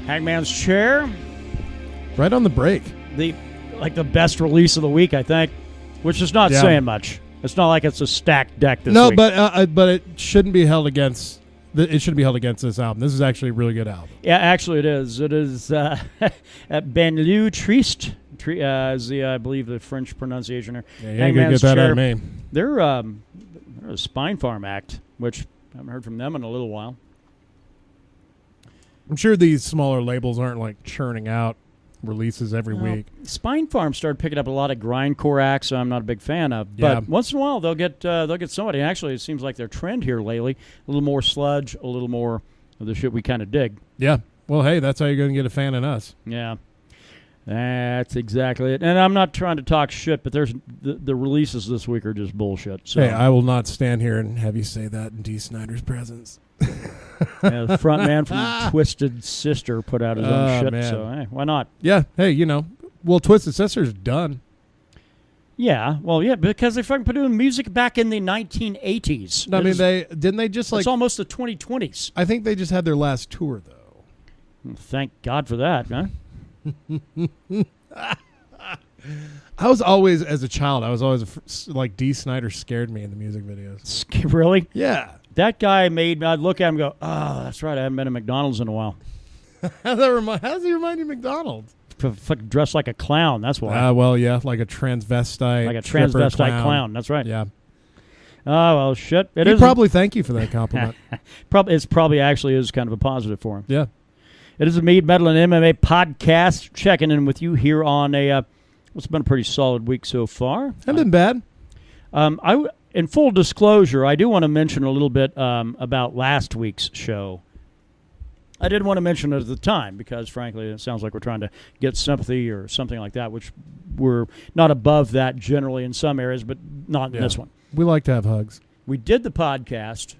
Hangman's Chair. Right on the break. The best release of the week, I think, which is not saying much. It's not like it's a stacked deck this week. No, but it shouldn't be held against. It shouldn't be held against this album. This is actually a really good album. Yeah, actually, it is. It is Banlieue Triste, is I believe the French pronunciation here. Yeah, you ain't gonna get that out of me. They're a Spine Farm act, which I haven't heard from them in a little while. I'm sure these smaller labels aren't like churning out releases every week. Spine Farm started picking up a lot of grindcore acts, so I'm not a big fan of. But once in a while, they'll get somebody. Actually, it seems like their trend here lately: a little more sludge, a little more of the shit we kind of dig. Yeah. Well, hey, that's how you're going to get a fan in us. Yeah. That's exactly it. And I'm not trying to talk shit, but there's the releases this week are just bullshit. So. Hey, I will not stand here and have you say that in D. Snyder's presence. The front man from Twisted Sister put out his own shit, man. So hey, why not? Yeah, hey, Twisted Sister's done. Yeah, well, yeah, because they fucking put doing music back in the 1980s. No, I mean, they just like... It's almost the 2020s. I think they just had their last tour, though. Well, thank God for that, huh? I was always, as a child, like D. Snyder scared me in the music videos. Really? Yeah. That guy I'd look at him and go, oh, that's right, I haven't been to McDonald's in a while. How does he remind you of McDonald's? Dressed like a clown, that's why. Well, yeah, like a transvestite. Like a transvestite clown, that's right. Yeah. Oh, well, shit. He'd probably thank you for that compliment. It's probably actually is kind of a positive for him. Yeah. It is a Mead, Metal, and MMA podcast. Checking in with you here on what's been a pretty solid week so far. Hasn't been bad. In full disclosure, I do want to mention a little bit about last week's show. I didn't want to mention it at the time because, frankly, it sounds like we're trying to get sympathy or something like that, which we're not above that generally in some areas, but not in this one. We like to have hugs. We did the podcast.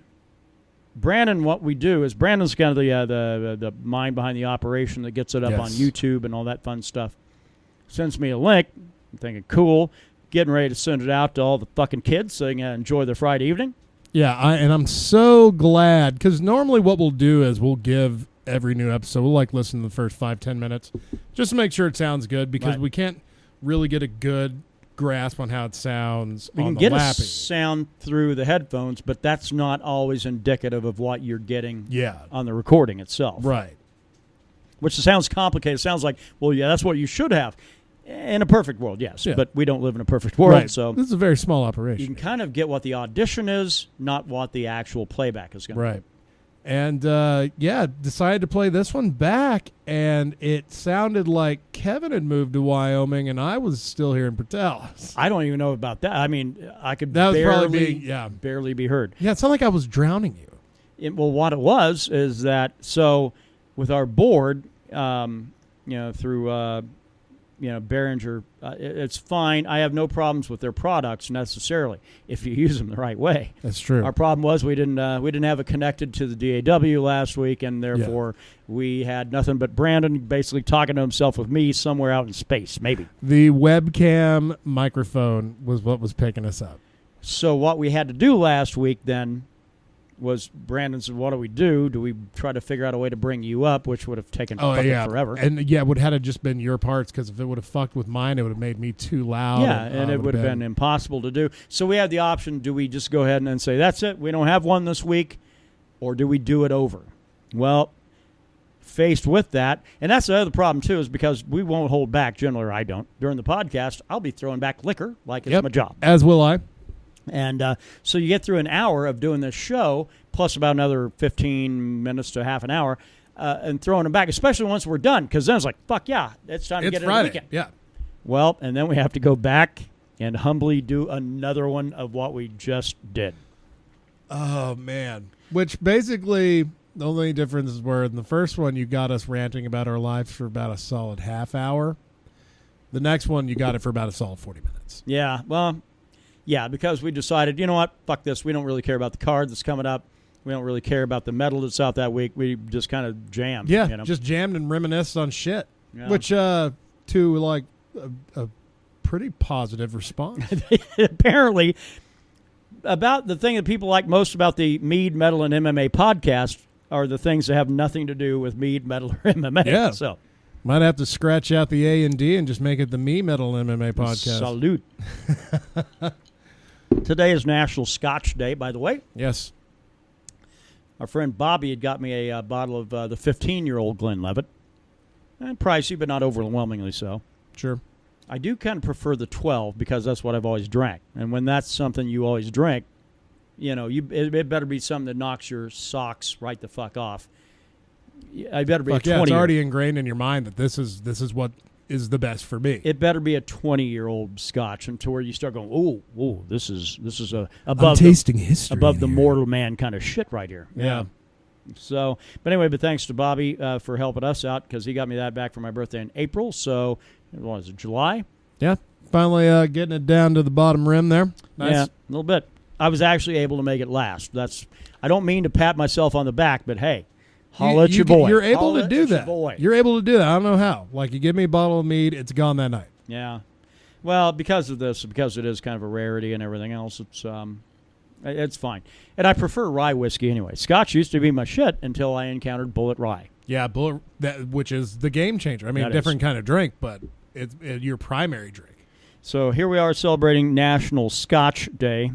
Brandon, what we do is Brandon's kind of the mind behind the operation that gets it up on YouTube and all that fun stuff. Sends me a link. I'm thinking, cool. Getting ready to send it out to all the fucking kids so they can enjoy their Friday evening. Yeah, and I'm so glad because normally what we'll do is we'll give every new episode, we'll listen to the first 5-10 minutes just to make sure it sounds good because we can't really get a good grasp on how it sounds. We can get a sound through the headphones, but that's not always indicative of what you're getting on the recording itself. Right. Which sounds complicated. It sounds like, well, yeah, that's what you should have. In a perfect world, yes, but we don't live in a perfect world. Right. So this is a very small operation. You can kind of get what the audition is, not what the actual playback is going to be. Right. And, decided to play this one back, and it sounded like Kevin had moved to Wyoming, and I was still here in Patel. I don't even know about that. I mean, I could barely be heard. Yeah, it sounded like I was drowning you. Well, what it was is that, so with our board, through... Behringer, it's fine. I have no problems with their products necessarily if you use them the right way. That's true. Our problem was we didn't have it connected to the DAW last week, and therefore we had nothing but Brandon basically talking to himself with me somewhere out in space, maybe. The webcam microphone was what was picking us up. So what we had to do last week then was Brandon said, what do we do? Do we try to figure out a way to bring you up, which would have taken forever? And, it would have just been your parts, because if it would have fucked with mine, it would have made me too loud. Yeah, and it would have been impossible to do. So we had the option, do we just go ahead and then say, that's it, we don't have one this week, or do we do it over? Well, faced with that, and that's the other problem, too, is because we won't hold back, generally, or I don't. During the podcast, I'll be throwing back liquor like it's my job. As will I. And so you get through an hour of doing this show, plus about another 15 minutes to half an hour, and throwing them back, especially once we're done, because then it's like, fuck yeah, it's time to get Friday. In the weekend. Yeah. Well, and then we have to go back and humbly do another one of what we just did. Oh, man. Which basically, the only differences were in the first one, you got us ranting about our lives for about a solid half hour. The next one, you got it for about a solid 40 minutes. Yeah, well... Yeah, because we decided, you know what, fuck this. We don't really care about the card that's coming up. We don't really care about the medal that's out that week. We just kind of jammed. Yeah, just jammed and reminisced on shit, which to like a pretty positive response. Apparently, about the thing that people like most about the Mead, Metal, and MMA podcast are the things that have nothing to do with Mead, Metal, or MMA. Yeah. So might have to scratch out the A and D and just make it the Me Metal MMA podcast. Salute. Today is National Scotch Day, by the way. Yes. Our friend Bobby had got me a bottle of the 15-year-old Glenlivet. And pricey, but not overwhelmingly so. Sure. I do kind of prefer the 12 because that's what I've always drank. And when that's something you always drink, it better be something that knocks your socks right the fuck off. I better be a 20. It's already ingrained in your mind that this is what is the best for me. It better be a 20-year-old Scotch, and to where you start going, oh, this is above I'm tasting history above the here. mortal man kind of shit right here. Yeah. So, but anyway, thanks to Bobby for helping us out because he got me that back for my birthday in April. So, what was it, July? Yeah. Finally getting it down to the bottom rim there. Nice. Yeah, a little bit. I was actually able to make it last. I don't mean to pat myself on the back, but hey, holla at your boy. You're able Holla to do at your that. boy. You're able to do that. I don't know how. Like, you give me a bottle of mead, it's gone that night. Yeah. Well, because of this, because it is kind of a rarity and everything else, it's fine. And I prefer rye whiskey anyway. Scotch used to be my shit until I encountered Bullet Rye. Yeah, which is the game changer. I mean, That different kind of drink, but it's your primary drink. So here we are celebrating National Scotch Day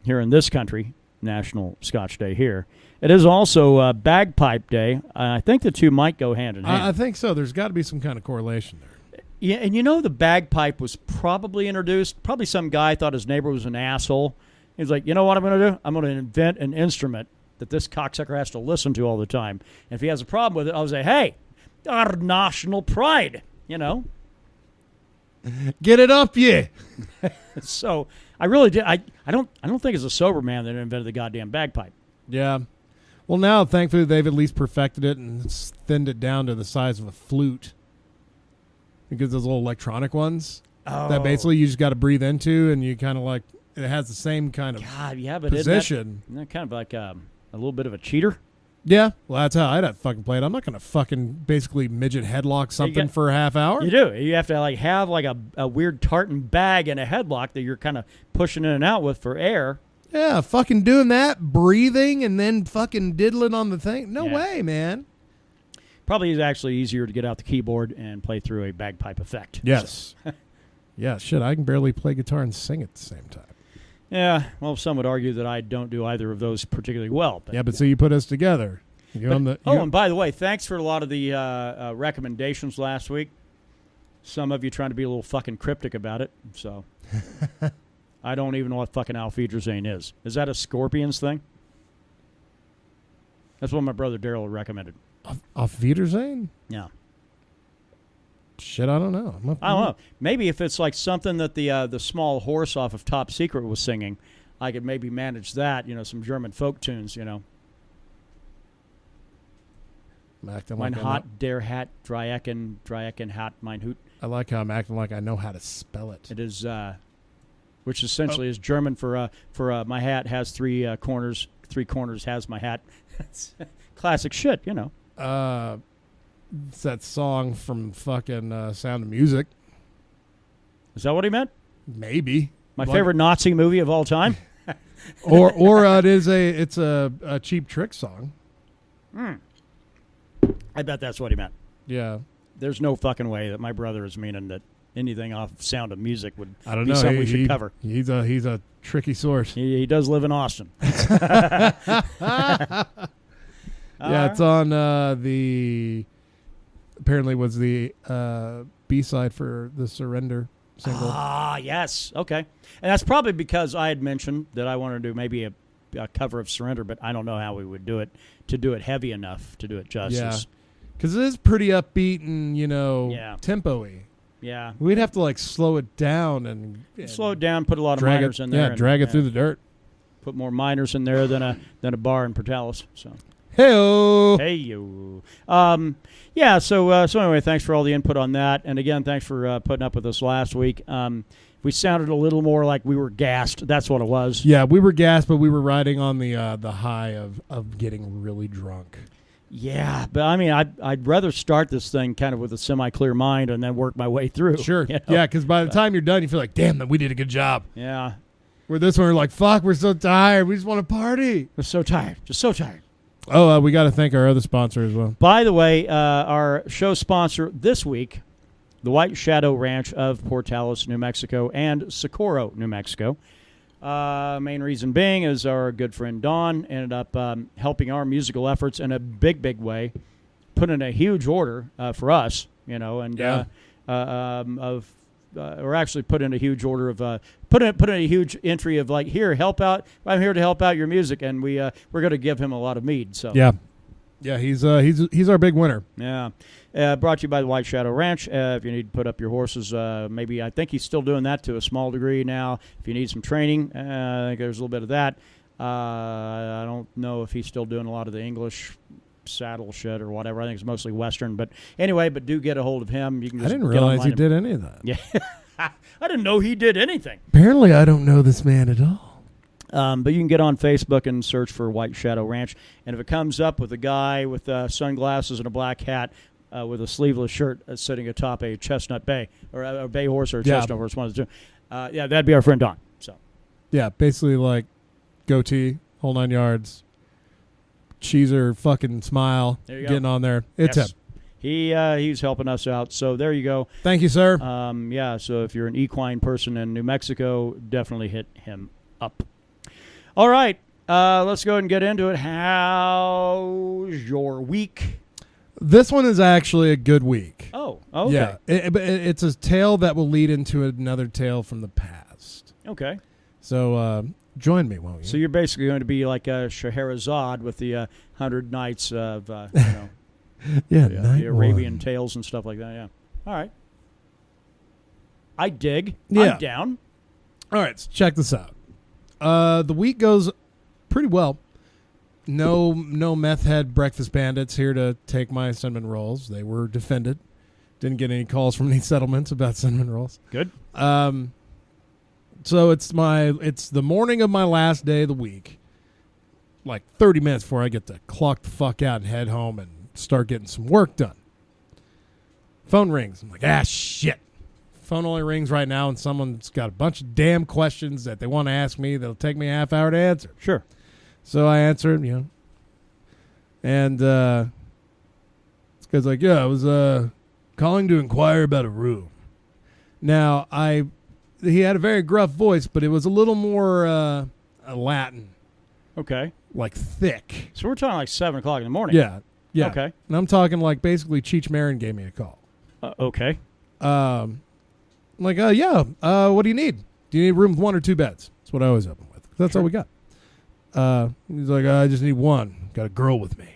here in this country. National Scotch Day here. It is also Bagpipe Day. I think the two might go hand in hand. I think so. There's got to be some kind of correlation there. Yeah, and the bagpipe was probably introduced. Probably some guy thought his neighbor was an asshole. He's like, you know what I'm going to do? I'm going to invent an instrument that this cocksucker has to listen to all the time. And if he has a problem with it, I'll say, hey, our national pride, Get it up, yeah. So I really did. I don't think it's a sober man that invented the goddamn bagpipe. Yeah. Well, now, thankfully, they've at least perfected it and thinned it down to the size of a flute. Because those little electronic ones that basically you just got to breathe into, and you kind of like, it has the same kind of position. Isn't that kind of like a little bit of a cheater? Yeah. Well, that's how I'd have to fucking play it. I'm not going to fucking basically midget headlock something for a half hour. You do. You have to have a weird tartan bag and a headlock that you're kind of pushing in and out with for air. Yeah, fucking doing that, breathing, and then fucking diddling on the thing. No way, man. Probably is actually easier to get out the keyboard and play through a bagpipe effect. Yes. Yeah, shit, I can barely play guitar and sing at the same time. Yeah, well, some would argue that I don't do either of those particularly well. But so you put us together. And by the way, thanks for a lot of the recommendations last week. Some of you trying to be a little fucking cryptic about it, so... I don't even know what fucking Auf Wiedersehen is. Is that a Scorpions thing? That's what my brother Daryl recommended. Auf Wiedersehen? Yeah. Shit, I don't know. I don't know. Maybe if it's like something that the small horse off of Top Secret was singing, I could maybe manage that, some German folk tunes, Mein Hot, Der Hat, Dreiecken Hat, Mein Hut. I like how I'm acting like I know how to spell it. It is... which essentially is German for my hat has three corners. 3 corners has my hat. Classic shit, It's that song from fucking Sound of Music. Is that what he meant? Maybe. My favorite Nazi movie of all time. or it's a Cheap Trick song. I bet that's what he meant. Yeah. There's no fucking way that my brother is meaning that anything off Sound of Music would be know. something we should cover. He's a tricky source. He does live in Austin. Yeah, it's on apparently was the B-side for the Surrender single. Ah, yes. Okay. And that's probably because I had mentioned that I wanted to do maybe a cover of Surrender, but I don't know how we would do it to do it heavy enough to do it justice. Yeah. Because it is pretty upbeat and, tempo-y. Yeah. We'd have to, slow it down and slow it down, put a lot of minors in there. Yeah, drag it through the dirt. Put more minors in there than a bar in Portales. So. Hey-o. Hey-o. So anyway, thanks for all the input on that. And again, thanks for putting up with us last week. We sounded a little more like we were gassed. That's what it was. Yeah, we were gassed, but we were riding on the high of getting really drunk. Yeah, but I mean, I'd rather start this thing kind of with a semi-clear mind and then work my way through. Sure. Yeah, because by the time you're done, you feel like, damn, we did a good job. Yeah. Where this one, we're like, fuck, we're so tired. We just want to party. We're so tired. Just so tired. Oh, we got to thank our other sponsor as well. By the way, our show sponsor this week, the White Shadow Ranch of Portales, New Mexico, and Socorro, New Mexico. Main reason being is our good friend Don ended up helping our musical efforts in a big, big way, put in a huge order for us, and or actually put in a huge order of put in a huge entry of like, here, help out. I'm here to help out your music, and we're going to give him a lot of mead. So yeah, he's our big winner. Yeah. Brought to you by the White Shadow Ranch. If you need to put up your horses, maybe I think he's still doing that to a small degree now. If you need some training, I think there's a little bit of that. I don't know if he's still doing a lot of the English saddle shit or whatever. I think it's mostly Western. But anyway, do get a hold of him. You can just I didn't realize he did any of that. Yeah. I didn't know he did anything. Apparently, I don't know this man at all. But you can get on Facebook and search for White Shadow Ranch. And if it comes up with a guy with sunglasses and a black hat with a sleeveless shirt sitting atop a chestnut bay, or a bay horse or a chestnut horse, one of the two, that'd be our friend Don. So, yeah, basically like goatee, whole 9 yards, cheeser, fucking smile, getting on there. It's him. He's helping us out. So there you go. Thank you, sir. So if you're an equine person in New Mexico, definitely hit him up. All right, let's go ahead and get into it. How's your week? This one is actually a good week. Oh, okay. Yeah, it's a tale that will lead into another tale from the past. Okay. So join me, won't you? So you're basically going to be like a Scheherazade with the 100 nights of, the Arabian tales and stuff like that. Yeah. All right. I dig. Yeah. I'm down. All right, so check this out. The week goes pretty well. No meth head breakfast bandits here to take my cinnamon rolls. They were defended. Didn't get any calls from any settlements about cinnamon rolls. Good. So it's the morning of my last day of the week. Like 30 minutes before I get to clock the fuck out and head home and start getting some work done. Phone rings. I'm like, shit. Phone only rings right now, and someone's got a bunch of damn questions that they want to ask me that'll take me a half hour to answer. Sure. So I answered, and this guy's like, I was calling to inquire about a room. Now, he had a very gruff voice, but it was a little more Latin. Okay. Like thick. So we're talking like 7 o'clock in the morning. Yeah. Okay. And I'm talking like basically Cheech Marin gave me a call. Okay. I'm like, what do you need? Do you need a room with 1 or 2 beds? That's what I always open with. That's all we got. He's like, I just need 1. Got a girl with me.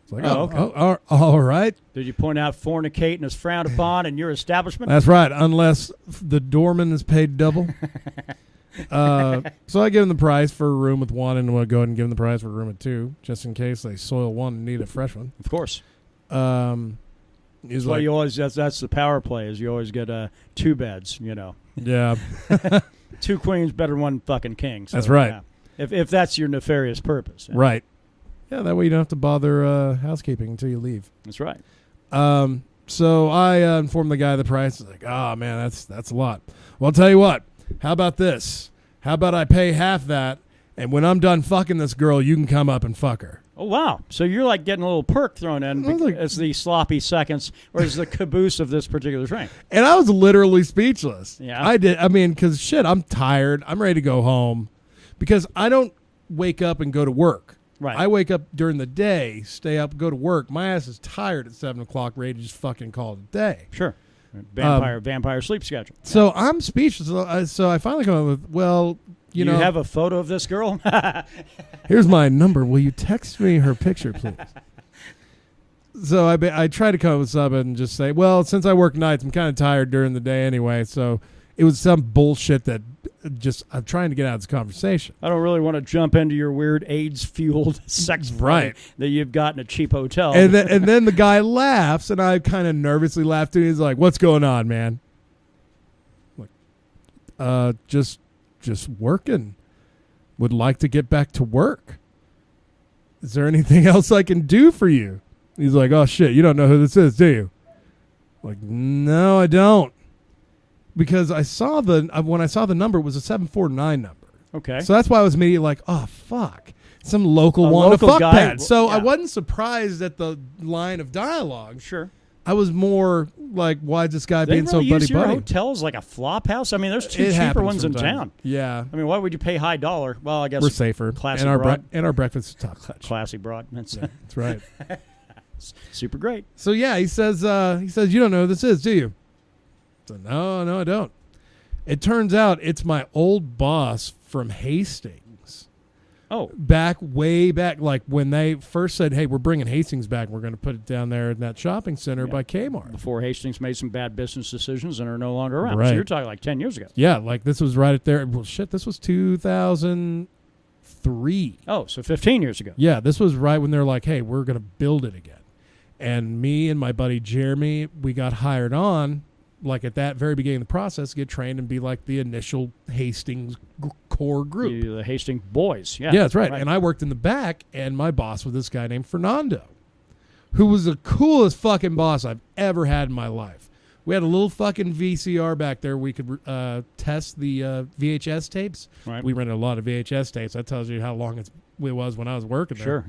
It's like, okay. All right. Did you point out fornicating is frowned upon in your establishment? That's right, unless the doorman is paid double. So I give him the price for a room with 1, and we'll go ahead and give him the price for a room with 2, just in case they soil 1 and need a fresh one. Of course. That's why you always that's the power play is you always get 2 beds. Yeah. 2 queens better than 1 fucking king. So, that's right. Yeah. If that's your nefarious purpose. Yeah. Right. Yeah, that way you don't have to bother housekeeping until you leave. That's right. So I informed the guy the price. He's like, man, that's a lot. Well, I'll tell you what. How about this? How about I pay half that, and when I'm done fucking this girl, you can come up and fuck her. Oh, wow. So you're like getting a little perk thrown in as the sloppy seconds or as the caboose of this particular train. And I was literally speechless. Yeah. I did. I mean, because shit, I'm tired. I'm ready to go home because I don't wake up and go to work. Right. I wake up during the day, stay up, go to work. My ass is tired at 7 o'clock, ready to just fucking call it a day. Sure. Vampire sleep schedule. So I'm speechless. So I finally come up with, you know. have a photo of this girl? Here's my number. Will you text me her picture, please? So I try to come up with something and just say, well, since I work nights, I'm kind of tired during the day anyway. So it was some bullshit that I'm trying to get out of this conversation. I don't really want to jump into your weird AIDS-fueled sex right that you've got in a cheap hotel. And then the guy laughs, and I kind of nervously laugh too. He's like, "What's going on, man?" I'm like, just working. Would like to get back to work. Is there anything else I can do for you? He's like, "Oh shit, you don't know who this is, do you?" I'm like, no, I don't. Because when I saw the number, it was a 749 number. Okay. So that's why I was immediately like, oh, fuck. some local one to local fuck guy. Pat. So I Yeah. wasn't surprised at the line of dialogue. Sure. I was more like, why is this guy They being really so use your buddy-buddy? hotel as like a flop house? I mean, there's two It cheaper happens ones in sometimes. town. Yeah. I mean, why would you pay high dollar? Well, I guess We're safer. Classy and our broad. and our breakfast is top class. Classy broad. That's That's right. super great. So yeah, he says you don't know who this is, do you? So no, I don't. It turns out it's my old boss from Hastings. Oh, Way back, like when they first said, "Hey, we're bringing Hastings back. We're going to put it down there in that shopping center by Kmart." before Hastings made some bad business decisions and are no longer around. Right. So you're talking like 10 years ago. Yeah, like this was right at there. Well, shit, this was 2003. Oh, so 15 years ago. Yeah, this was right when they're like, "Hey, we're going to build it again." And me and my buddy Jeremy, we got hired on, like at that very beginning of the process, get trained and be like the initial Hastings core group. The Hastings boys. Yeah, Yeah, that's right. And I worked in the back, and my boss was this guy named Fernando, who was the coolest fucking boss I've ever had in my life. We had a little fucking VCR back there. We could test the VHS tapes. Right. We rented a lot of VHS tapes. That tells you how long it was when I was working there. Sure,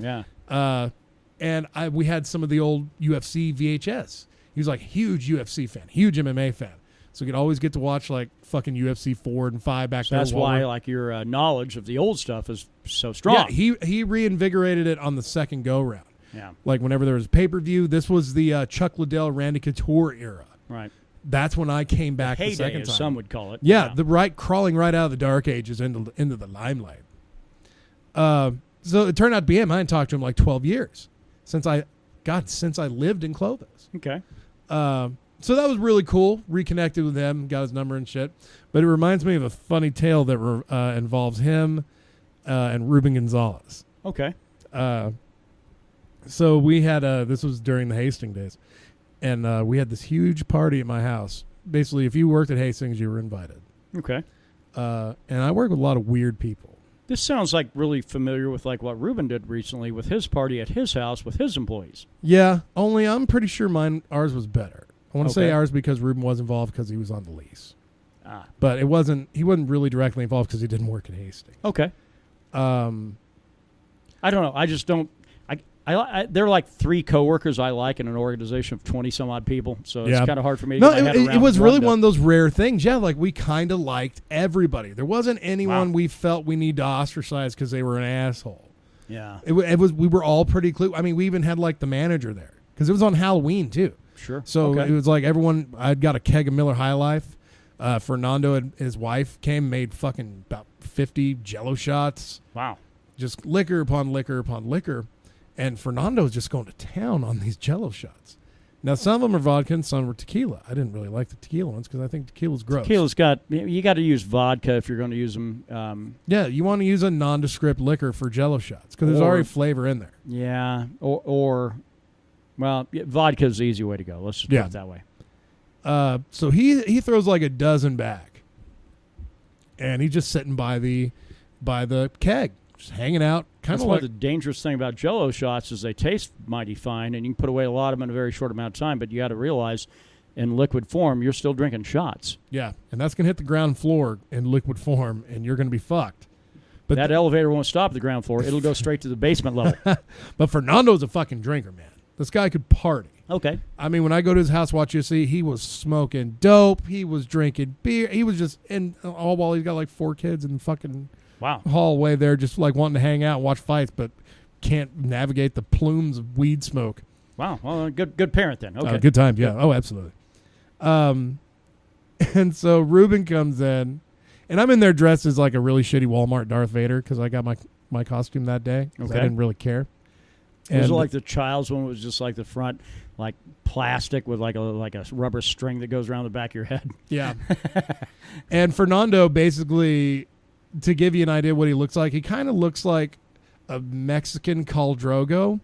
yeah. And we had some of the old UFC VHS. He was like a huge UFC fan, huge MMA fan. So we could always get to watch like fucking UFC 4 and 5 back there. That's why like your knowledge of the old stuff is so strong. Yeah, he reinvigorated it on the second go-round. Yeah. Like whenever there was pay-per-view, this was the Chuck Liddell, Randy Couture era. Right. That's when I came back the Heyday, second as time. some would call it. Yeah, crawling right out of the dark ages into the limelight. So it turned out to be him. I hadn't talked to him like 12 years since I lived in Clovis. Okay. So that was really cool. Reconnected with him, got his number and shit. But it reminds me of a funny tale that involves him and Ruben Gonzalez. Okay. So we had this was during the Hastings days, and we had this huge party at my house. Basically, if you worked at Hastings, you were invited. Okay. And I work with a lot of weird people. This sounds like really familiar with like what Ruben did recently with his party at his house with his employees. Yeah, only I'm pretty sure ours was better. I want to say Okay. ours because Ruben was involved because he was on the lease. Ah. But he wasn't really directly involved because he didn't work at Hastings. Okay. I don't know. I just don't. They're like three coworkers I like in an organization of 20 some odd people, so it's kind of hard for me to No, get my head it around was really to- one of those rare things. Yeah, like we kind of liked everybody. There wasn't anyone Wow. we felt we need to ostracize because they were an asshole. Yeah. It was we were all pretty I mean, we even had like the manager there because it was on Halloween too. Sure. So Okay. it was like everyone. I'd got a keg of Miller High Life. Fernando and his wife came, made fucking about 50 Jello shots. Wow. Just liquor upon liquor upon liquor. And Fernando's just going to town on these Jello shots. Now, some of them are vodka and some are tequila. I didn't really like the tequila ones because I think tequila's gross. Tequila's you got to use vodka if you're going to use them. Yeah, you want to use a nondescript liquor for Jello shots because there's already flavor in there. Yeah. Well, vodka is the easy way to go. Let's just put it that way. So he throws like a dozen back. And he's just sitting by the keg, just hanging out. That's one of the dangerous thing about Jello shots is they taste mighty fine, and you can put away a lot of them in a very short amount of time. But you got to realize, in liquid form, you're still drinking shots. Yeah, and that's gonna hit the ground floor in liquid form, and you're gonna be fucked. But that elevator won't stop at the ground floor; it'll go straight to the basement level. But Fernando's a fucking drinker, man. This guy could party. Okay. I mean, when I go to his house, watch UFC, he was smoking dope. He was drinking beer. He was just all while he's got like 4 kids in the fucking hallway there, just like wanting to hang out and watch fights, but can't navigate the plumes of weed smoke. Wow. Well, good parent then. Okay. Good times. Yeah. Oh, absolutely. And so Ruben comes in, and I'm in there dressed as like a really shitty Walmart Darth Vader because I got my costume that day. Okay. I didn't really care. Was it like the child's one? Was just like the front, like plastic with like a rubber string that goes around the back of your head. Yeah. And Fernando, basically, to give you an idea what he looks like, he kind of looks like a Mexican Khal Drogo.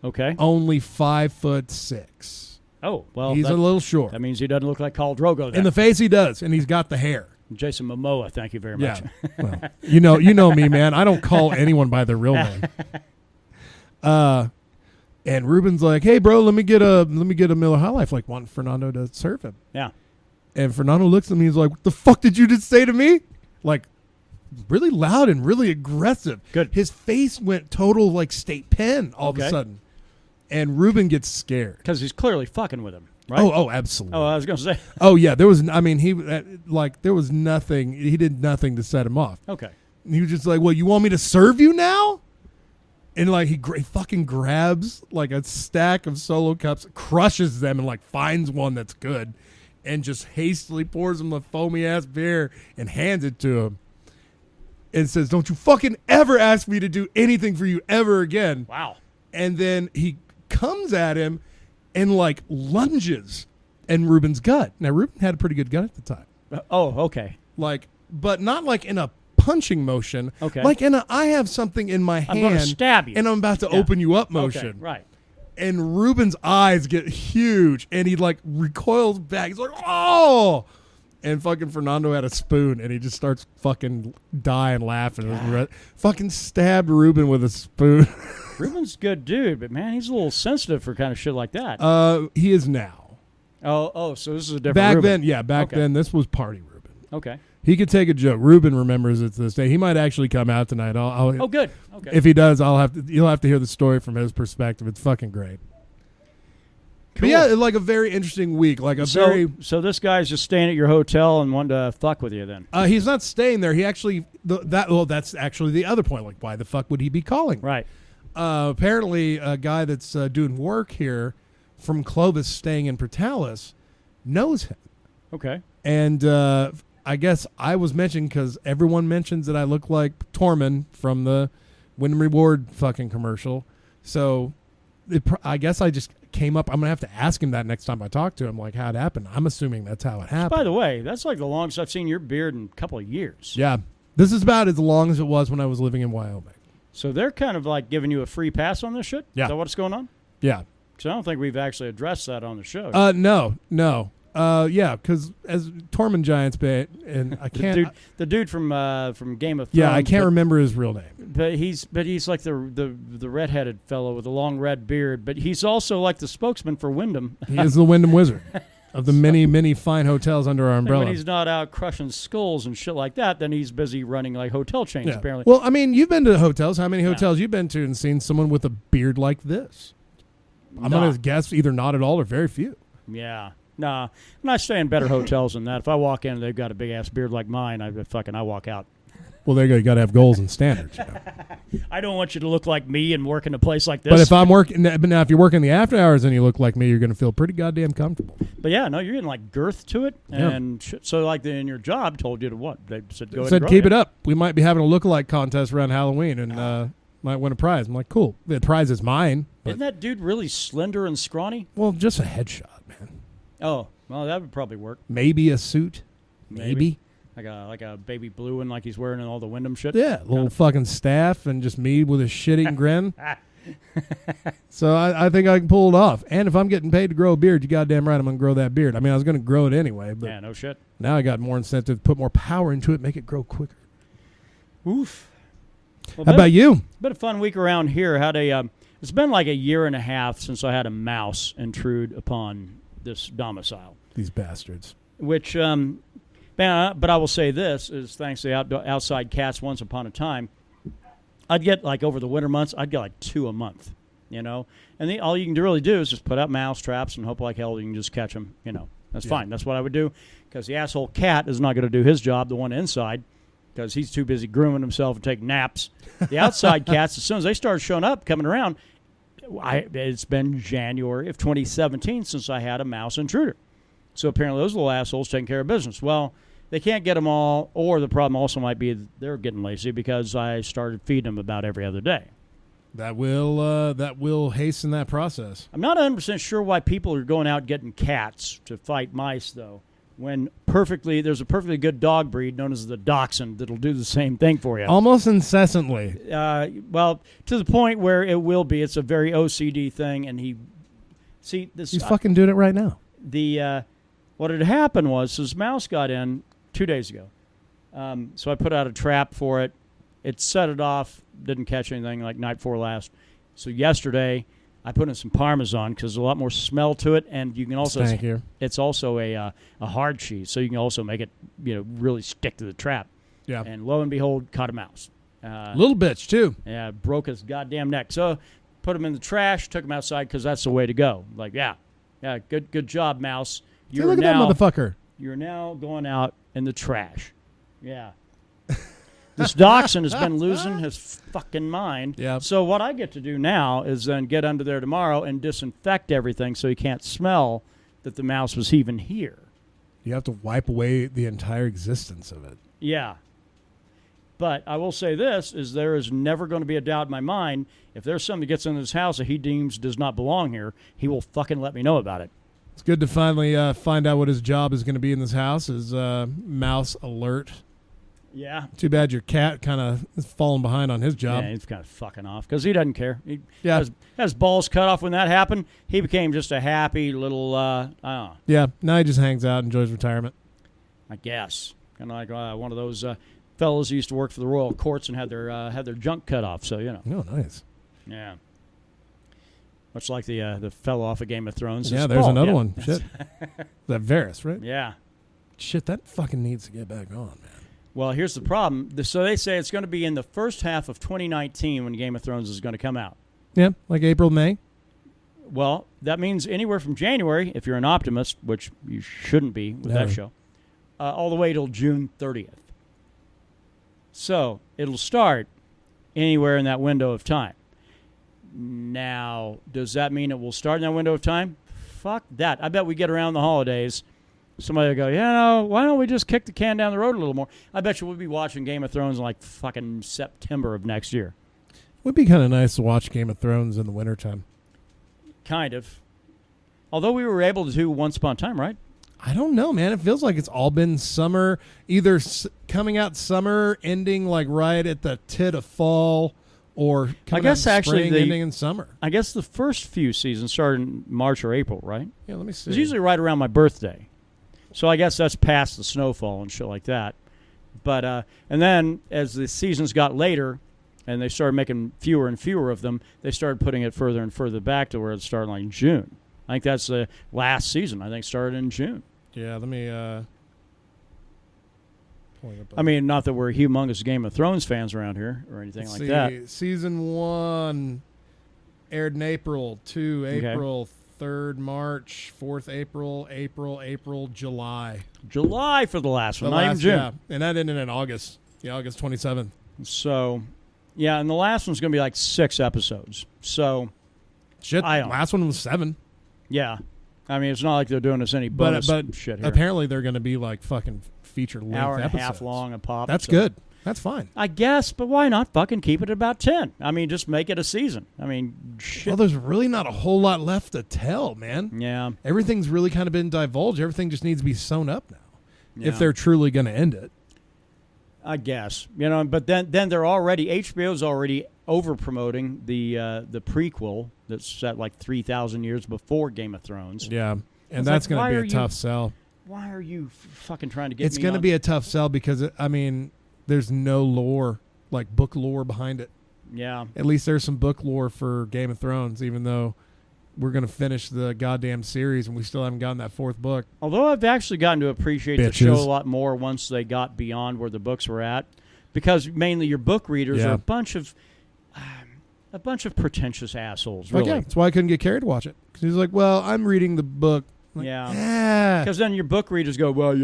Okay. Only 5'6". Oh well, he's a little short. That means he doesn't look like Khal Drogo. Then. In the face, he does, and he's got the hair. Jason Momoa, thank you very much. Yeah. Well, you know me, man. I don't call anyone by their real name. And Ruben's like, "Hey, bro, let me get a Miller High Life." Like, wanting Fernando to serve him. Yeah. And Fernando looks at me. He's like, "What the fuck did you just say to me?" Like, really loud and really aggressive. Good. His face went total like state pen all of a sudden. And Ruben gets scared. Because he's clearly fucking with him, right? Oh, absolutely. Oh, I was going to say. Oh, yeah. There was nothing. He did nothing to set him off. Okay. He was just like, well, you want me to serve you now? And like he fucking grabs like a stack of Solo cups, crushes them, and like finds one that's good, and just hastily pours him a foamy ass beer and hands it to him, and says, "Don't you fucking ever ask me to do anything for you ever again." Wow. And then he comes at him and like lunges in Ruben's gut. Now Ruben had a pretty good gut at the time. Oh, okay. Like, but not like in a punching motion. Okay. Like in a I have something in my hand. I'm going to stab you. And I'm about to open you up motion. Okay, right. And Ruben's eyes get huge and he like recoils back. He's like, oh! And fucking Fernando had a spoon and he just starts fucking dying laughing. Fucking stabbed Ruben with a spoon. Ruben's a good dude, but man, he's a little sensitive for kind of shit like that. He is now. Oh, so this is a different back Ruben. then, back then this was party Ruben. Okay. He could take a joke. Ruben remembers it to this day. He might actually come out tonight. Oh, good. Okay. If he does, you'll have to hear the story from his perspective. It's fucking great. Cool. But yeah, like a very interesting week. Like So this guy's just staying at your hotel and wanted to fuck with you then? He's not staying there. He actually that's actually the other point. Like, why the fuck would he be calling? Right. Apparently, a guy that's doing work here from Clovis, staying in Portales, knows him. Okay. And I guess I was mentioned because everyone mentions that I look like Tormund from the Win and Reward fucking commercial. So I guess I just came up. I'm going to have to ask him that next time I talk to him, like how it happened. I'm assuming that's how it happened. By the way, that's like the longest I've seen your beard in a couple of years. Yeah. This is about as long as it was when I was living in Wyoming. So they're kind of like giving you a free pass on this shit? Yeah. Is that what's going on? Yeah. Because I don't think we've actually addressed that on the show. No. Yeah, because as Tormund Giants bait, and I can't. The dude from Game of Thrones. Yeah, I can't remember his real name. But he's like the redheaded fellow with the long red beard. But he's also like the spokesman for Wyndham. He is the Wyndham Wizard of the many fine hotels under our umbrella. And when he's not out crushing skulls and shit like that, then he's busy running like hotel chains. Apparently. Well, I mean, you've been to hotels. How many hotels you've been to and seen someone with a beard like this? I'm going to guess either not at all or very few. Yeah. Nah, and I stay in better hotels than that. If I walk in and they've got a big-ass beard like mine, I walk out. Well, there you go. You got to have goals and standards. You know? I don't want you to look like me and work in a place like this. But if I'm working, but now if you're working the after hours and you look like me, you're going to feel pretty goddamn comfortable. But yeah, no, you're getting like girth to it, and so like in your job told you to what? They said go ahead and grow keep it up. We might be having a lookalike contest around Halloween and might win a prize. I'm like, cool. The prize is mine. Isn't that dude really slender and scrawny? Well, just a headshot, man. Oh. Well, that would probably work. Maybe a suit. Maybe. Like a baby blue one like he's wearing in all the Wyndham shit. Yeah, little fucking staff and just me with a shitting grin. So I think I can pull it off. And if I'm getting paid to grow a beard, you goddamn right I'm going to grow that beard. I mean, I was going to grow it anyway. But yeah, no shit. Now I got more incentive to put more power into it, make it grow quicker. Oof. Well, how about you? It's been a fun week around here. It's been like a year and a half since I had a mouse intrude upon this domicile. These bastards. Which, but I will say this, is thanks to outside cats once upon a time, I'd get, like, over the winter months, I'd get, like, 2 a month, you know? And all you can really do is just put out mouse traps and hope like hell you can just catch them, you know? That's fine. That's what I would do, because the asshole cat is not going to do his job, the one inside, because he's too busy grooming himself and taking naps. The outside cats, as soon as they start showing up, coming around, it's been January of 2017 since I had a mouse intruder. So apparently those little assholes taking care of business. Well, they can't get them all, or the problem also might be they're getting lazy because I started feeding them about every other day. That will hasten that process. I'm not 100% sure why people are going out getting cats to fight mice, though, when there's a perfectly good dog breed known as the Dachshund that'll do the same thing for you. Almost incessantly. Well, to the point where it's a very OCD thing, and he's fucking doing it right now. What had happened was his mouse got in 2 days ago. So I put out a trap for it. It set it off, didn't catch anything like night before last. So yesterday I put in some Parmesan because there's a lot more smell to it, and you can also it's also a hard cheese, so you can also make it really stick to the trap. Yeah. And lo and behold, caught a mouse. Little bitch, too. Yeah, broke his goddamn neck. So put him in the trash, took him outside because that's the way to go. Like, yeah, good job, mouse. Look at that motherfucker. You're now going out in the trash. Yeah. This dachshund has been losing his fucking mind. Yeah. So what I get to do now is then get under there tomorrow and disinfect everything so he can't smell that the mouse was even here. You have to wipe away the entire existence of it. Yeah. But I will say this, is there is never going to be a doubt in my mind, if there's something that gets into this house that he deems does not belong here, he will fucking let me know about it. It's good to finally find out what his job is going to be in this house, is mouse alert. Yeah. Too bad your cat kind of is falling behind on his job. Yeah, he's kind of fucking off because he doesn't care. He Yeah. has balls cut off when that happened. He became just a happy little, I don't know, Yeah, now he just hangs out, enjoys retirement. I guess. Kind of like one of those fellas who used to work for the royal courts and had their junk cut off. So, you know. Oh, nice. Yeah. Much like the fellow off of Game of Thrones. Yeah, there's another one. Shit. That Varys, right? Yeah. Shit, that fucking needs to get back on, man. Well, here's the problem. So they say it's going to be in the first half of 2019 when Game of Thrones is going to come out. Yeah, like April, May. Well, that means anywhere from January, if you're an optimist, which you shouldn't be with that show, all the way till June 30th. So it'll start anywhere in that window of time. Now, does that mean it will start in that window of time? Fuck that. I bet we get around the holidays. Somebody will go, why don't we just kick the can down the road a little more? I bet you we'll be watching Game of Thrones in like fucking September of next year. It would be kind of nice to watch Game of Thrones in the wintertime. Kind of. Although we were able to do Once Upon a Time, right? I don't know, man. It feels like it's all been summer, either coming out summer, ending like right at the tit of fall, or coming out in spring, ending in summer. I guess the first few seasons started in March or April, right? Yeah, let me see. It's usually right around my birthday. So I guess that's past the snowfall and shit like that. But and then as the seasons got later and they started making fewer and fewer of them, they started putting it further and further back to where it started like in June. I think that's the last season. I think started in June. Yeah, let me I mean, not that we're humongous Game of Thrones fans around here or anything like that. Season 1 aired in April, 2 April, 3rd March, 4th April, July. July for the last one, not even June. Yeah, and that ended in August. Yeah, August 27th. So, yeah, and the last one's going to be like 6 episodes. So, shit, last one was 7. Yeah. I mean, it's not like they're doing us any bonus shit here. Apparently they're going to be like fucking feature-length hour and episodes. A half long a pop. That's good. That's fine. I guess, but why not fucking keep it about 10? I mean, just make it a season. I mean, shit. Well, there's really not a whole lot left to tell, man. Yeah. Everything's really kind of been divulged. Everything just needs to be sewn up now. Yeah. If they're truly going to end it. I guess. But then they're already, HBO's already over-promoting the prequel that's set like 3,000 years before Game of Thrones. Yeah. And that's going to be a tough sell. Why are you fucking trying to get me It's going to be a tough sell because, there's no lore, like book lore behind it. Yeah. At least there's some book lore for Game of Thrones, even though we're going to finish the goddamn series and we still haven't gotten that 4th book. Although I've actually gotten to appreciate the show a lot more once they got beyond where the books were at, because mainly your book readers are a bunch of pretentious assholes, really. Yeah, that's why I couldn't get Carrie to watch it. Because he's like, well, I'm reading the book. Like, yeah. Because then your book readers go, well,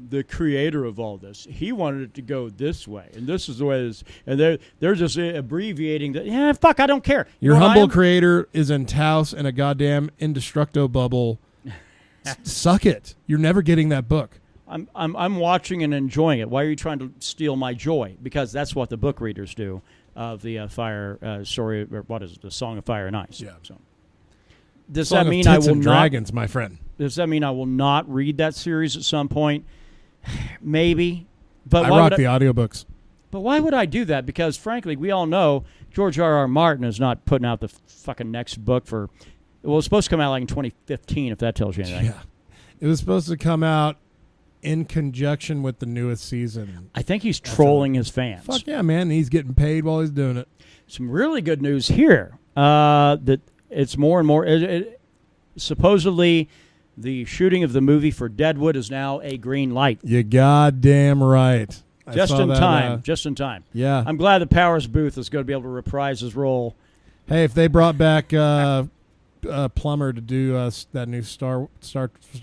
the creator of all this, he wanted it to go this way, and this is the way it is. And they're just abbreviating that. Yeah, fuck, I don't care. Your humble creator is in Taos in a goddamn Indestructo bubble. Suck it. You're never getting that book. I'm watching and enjoying it. Why are you trying to steal my joy? Because that's what the book readers do of the fire story, or what is it, the Song of Fire and Ice. Yeah. So. Does that mean I will not? Dragons, my friend. Does that mean I will not read that series at some point? Maybe. But I rock the audiobooks. But why would I do that? Because, frankly, we all know George R.R. Martin is not putting out the fucking next book for... Well, it's supposed to come out like in 2015, if that tells you anything. Yeah. It was supposed to come out in conjunction with the newest season. I think he's trolling his fans. Fuck yeah, man. He's getting paid while he's doing it. Some really good news here. That it's more and more... supposedly, the shooting of the movie for Deadwood is now a green light. You goddamn right. Just in time. Just in time. Yeah. I'm glad that Powers Booth is going to be able to reprise his role. Hey, if they brought back Plummer to do that new Star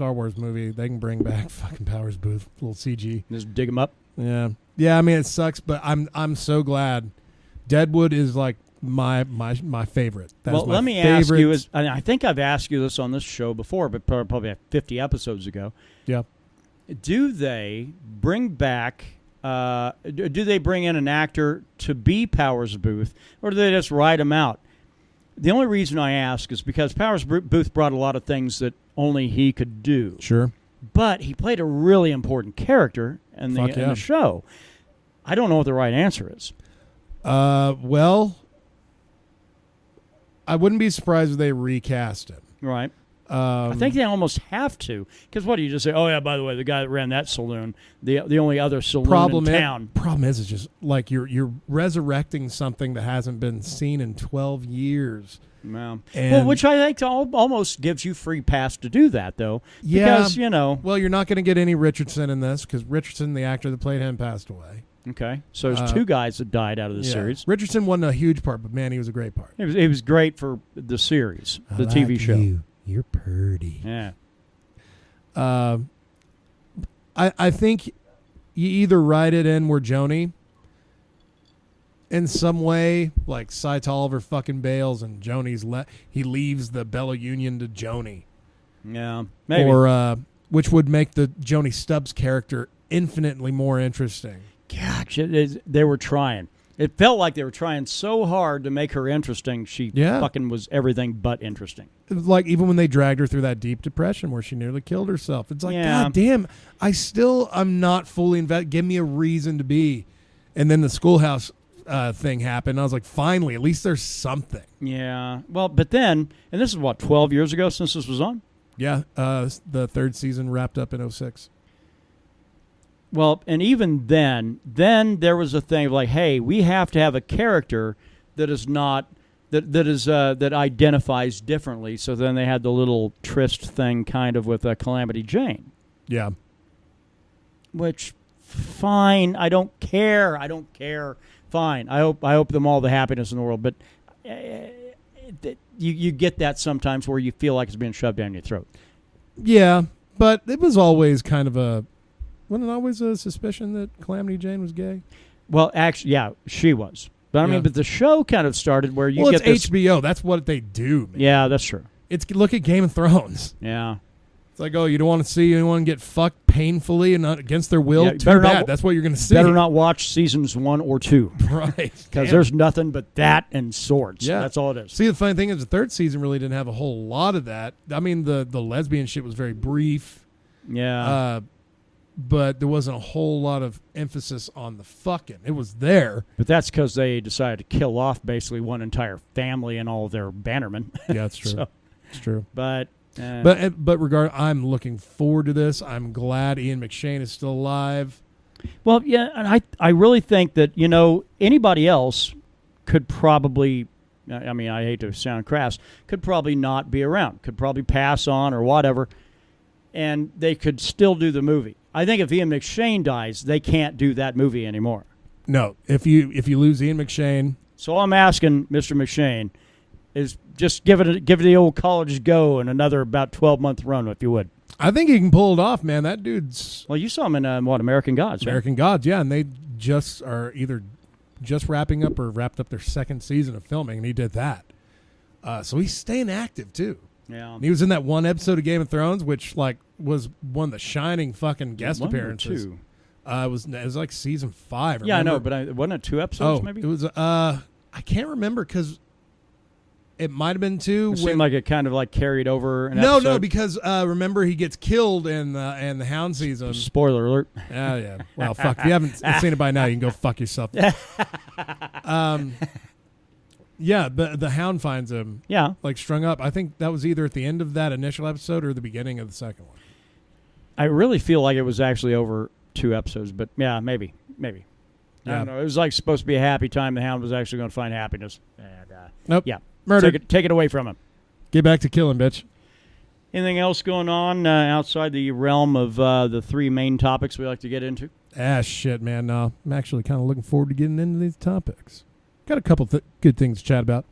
Wars movie, they can bring back fucking Powers Booth, little CG. Just dig him up. Yeah. Yeah, I mean, it sucks, but I'm so glad. Deadwood is like my favorite. Let me ask you, I think I've asked you this on this show before, but probably 50 episodes ago. Yeah. Do they bring back, do they bring in an actor to be Powers Booth, or do they just write him out? The only reason I ask is because Powers Booth brought a lot of things that only he could do. Sure. But he played a really important character in the show. I don't know what the right answer is. Well, I wouldn't be surprised if they recast him. Right. I think they almost have to. Because what do you just say? Oh, yeah, by the way, the guy that ran that saloon, the only other saloon in town. Problem is just like you're resurrecting something that hasn't been seen in 12 years. Wow. Well, which I think almost gives you free pass to do that, though. Yeah. Because, Well, you're not going to get any Richardson in this because Richardson, the actor that played him, passed away. Okay. So there's two guys that died out of the series. Richardson wasn't a huge part, but, man, he was a great part. He was great for the series, the TV show. You're purty. Yeah. I think you either write it in where Joni, in some way, like Cy Tolliver fucking bails and Joni's he leaves the Bella Union to Joni. Yeah, maybe. Or which would make the Joni Stubbs character infinitely more interesting. Gosh, they were trying. It felt like they were trying so hard to make her interesting. She fucking was everything but interesting. Like, even when they dragged her through that deep depression where she nearly killed herself. It's like, God damn, I'm not fully invested. Give me a reason to be. And then the Schoolhouse thing happened. I was like, finally, at least there's something. Yeah. Well, but then, and this is what, 12 years ago since this was on? Yeah. The third season wrapped up in 2006. Well, and even then there was a thing of like, hey, we have to have a character that is not that identifies differently. So then they had the little tryst thing, kind of with Calamity Jane. Yeah. Which, fine, I don't care. Fine, I hope them all the happiness in the world. But you get that sometimes where you feel like it's being shoved down your throat. Yeah, but it was always kind of wasn't it always a suspicion that Calamity Jane was gay? Well, actually, yeah, she was. But I mean, but the show kind of started where you get it's HBO. That's what they do, man. Yeah, that's true. Look at Game of Thrones. Yeah. It's like, oh, you don't want to see anyone get fucked painfully and not against their will? Too bad. That's what you're going to see. Better not watch seasons 1 or 2. Right. Because there's nothing but that and swords. Yeah. That's all it is. See, the funny thing is the third season really didn't have a whole lot of that. I mean, the lesbian shit was very brief. Yeah. But there wasn't a whole lot of emphasis on the fucking. It was there. But that's because they decided to kill off basically one entire family and all of their bannermen. Yeah, that's true. It's true. But I'm looking forward to this. I'm glad Ian McShane is still alive. Well, yeah, and I really think that, anybody else could probably, I mean, I hate to sound crass, could probably not be around, could probably pass on or whatever, and they could still do the movie. I think if Ian McShane dies, they can't do that movie anymore. No, if you lose Ian McShane. So all I'm asking, Mr. McShane, is just give it the old college go and another about 12-month run, if you would. I think he can pull it off, man. That dude's... Well, you saw him in, American Gods, right? American Gods, yeah, and they just are either just wrapping up or wrapped up their second season of filming, and he did that. So he's staying active, too. Yeah. And he was in that one episode of Game of Thrones, which, was one of the shining fucking guest appearances. Two. It was like season 5. Yeah, I know, but wasn't it 2 episodes, maybe? It was, I can't remember, because... It might have been 2. It seemed like it kind of like carried over an episode. No, because remember he gets killed in the Hound season. Spoiler alert. Yeah. Well, fuck. If you haven't seen it by now, you can go fuck yourself. Yeah, the Hound finds him. Yeah. Strung up. I think that was either at the end of that initial episode or the beginning of the second one. I really feel like it was actually over 2 episodes, but yeah, maybe. Yeah. I don't know. It was supposed to be a happy time. The Hound was actually going to find happiness. And, nope. Yeah. Murder. Take it away from him. Get back to killing, bitch. Anything else going on outside the realm of the 3 main topics we like to get into? Shit, man. No, I'm actually kind of looking forward to getting into these topics. Got a couple good things to chat about.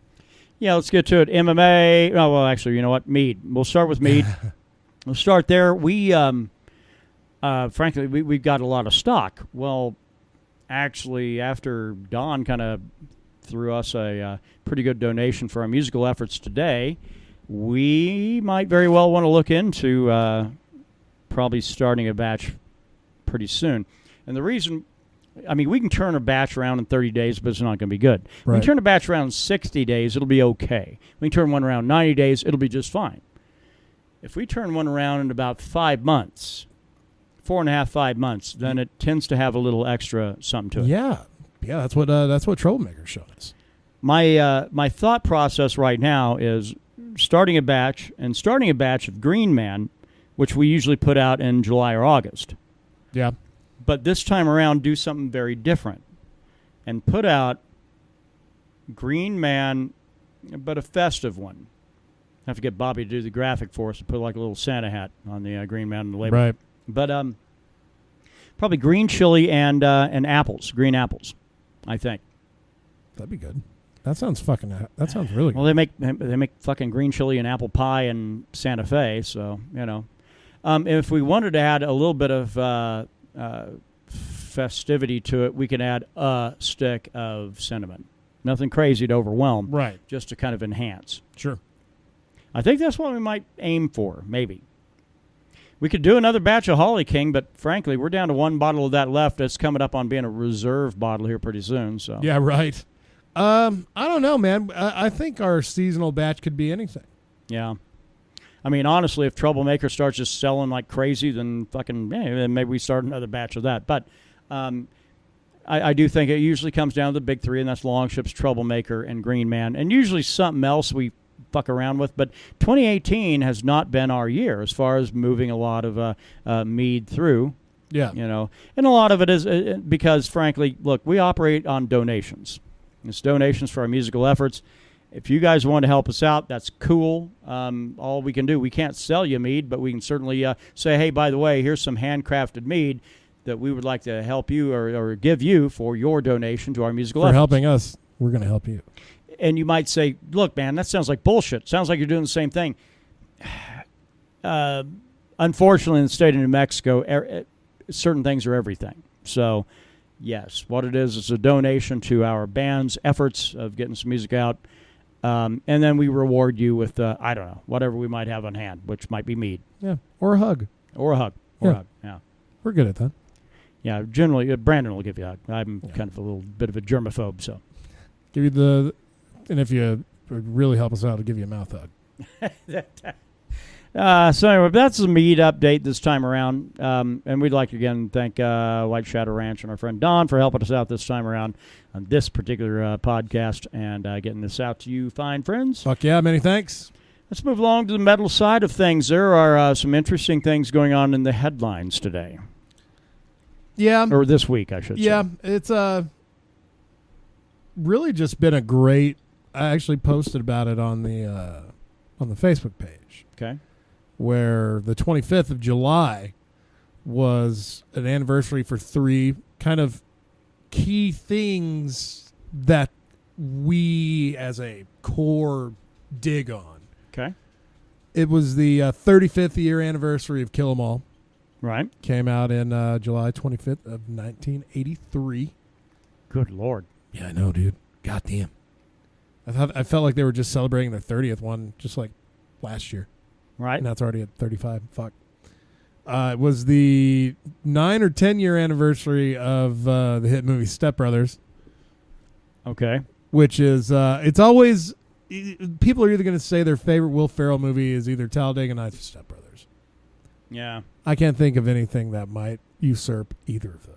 Yeah, let's get to it. MMA. Oh, well, actually, you know what? Mead. We'll start with Mead. We'll start there. We, frankly, we've got a lot of stock. Well, actually, after Don kind of threw us a pretty good donation for our musical efforts today, we might very well want to look into probably starting a batch pretty soon. And the reason, I mean, we can turn a batch around in 30 days, but it's not going to be good. Right. We can turn a batch around in 60 days, it'll be okay. We can turn one around in 90 days, it'll be just fine. If we turn one around in about 5 months, 4.5, 5 months, then it tends to have a little extra something to it. Yeah, that's what Troublemaker's showing us. My thought process right now is starting a batch of Green Man, which we usually put out in July or August. Yeah. But this time around, do something very different and put out Green Man, but a festive one. I have to get Bobby to do the graphic for us to put like a little Santa hat on the Green Man on the label. Right. But probably green chili and apples, green apples, I think. That'd be good. That sounds really good. Well, they make fucking green chili and apple pie in Santa Fe, so you know. If we wanted to add a little bit of festivity to it, we can add a stick of cinnamon. Nothing crazy to overwhelm. Right. Just to kind of enhance. Sure. I think that's what we might aim for, maybe. We could do another batch of Holly King, but frankly, we're down to one bottle of that left. It's coming up on being a reserve bottle here pretty soon. So yeah, right. I don't know, man. I think our seasonal batch could be anything. Yeah. I mean, honestly, if Troublemaker starts just selling like crazy, then fucking then maybe we start another batch of that. But I do think it usually comes down to the big three, and that's Longships, Troublemaker, and Green Man, and usually something else we fuck around with. But 2018 has not been our year as far as moving a lot of mead through. Yeah. You know, and a lot of it is because, frankly, look, we operate on donations. It's donations for our musical efforts. If you guys want to help us out, that's cool. All we can do, we can't sell you mead, but we can certainly say, hey, by the way, here's some handcrafted mead that we would like to help you or give you for your donation to our musical efforts. For helping us, we're going to help you. And you might say, look, man, that sounds like bullshit. Sounds like you're doing the same thing. Unfortunately, in the state of New Mexico, certain things are everything. So, yes, what it is a donation to our band's efforts of getting some music out. And then we reward you with, I don't know, whatever we might have on hand, which might be mead. Yeah, or a hug. Or a hug. Or a hug, yeah. We're good at that. Yeah, generally, Brandon will give you a hug. I'm kind of a little bit of a germaphobe, so. Give you and if you really help us out, I'll give you a mouth hug. So anyway, that's the mead update this time around. And we'd like to again thank White Shadow Ranch and our friend Don for helping us out this time around on this particular podcast and getting this out to you fine friends. Fuck yeah, many thanks. Let's move along to the metal side of things. There are some interesting things going on in the headlines today. Yeah. Or this week, I should say. Yeah, it's really just been a great... I actually posted about it on the Facebook page. Okay. Where the 25th of July was an anniversary for 3 kind of key things that we as a core dig on. Okay. It was the 35th year anniversary of Kilomole. Right. Came out in July 25th of 1983. Good Lord. Yeah, I know, dude. Goddamn. I felt like they were just celebrating their 30th one just like last year. Right. And that's already at 35. Fuck. It was the 9 or 10 year anniversary of the hit movie Step Brothers. Okay. Which is, it's always, people are either going to say their favorite Will Ferrell movie is either Talladega Nights or Step Brothers. Yeah. I can't think of anything that might usurp either of those.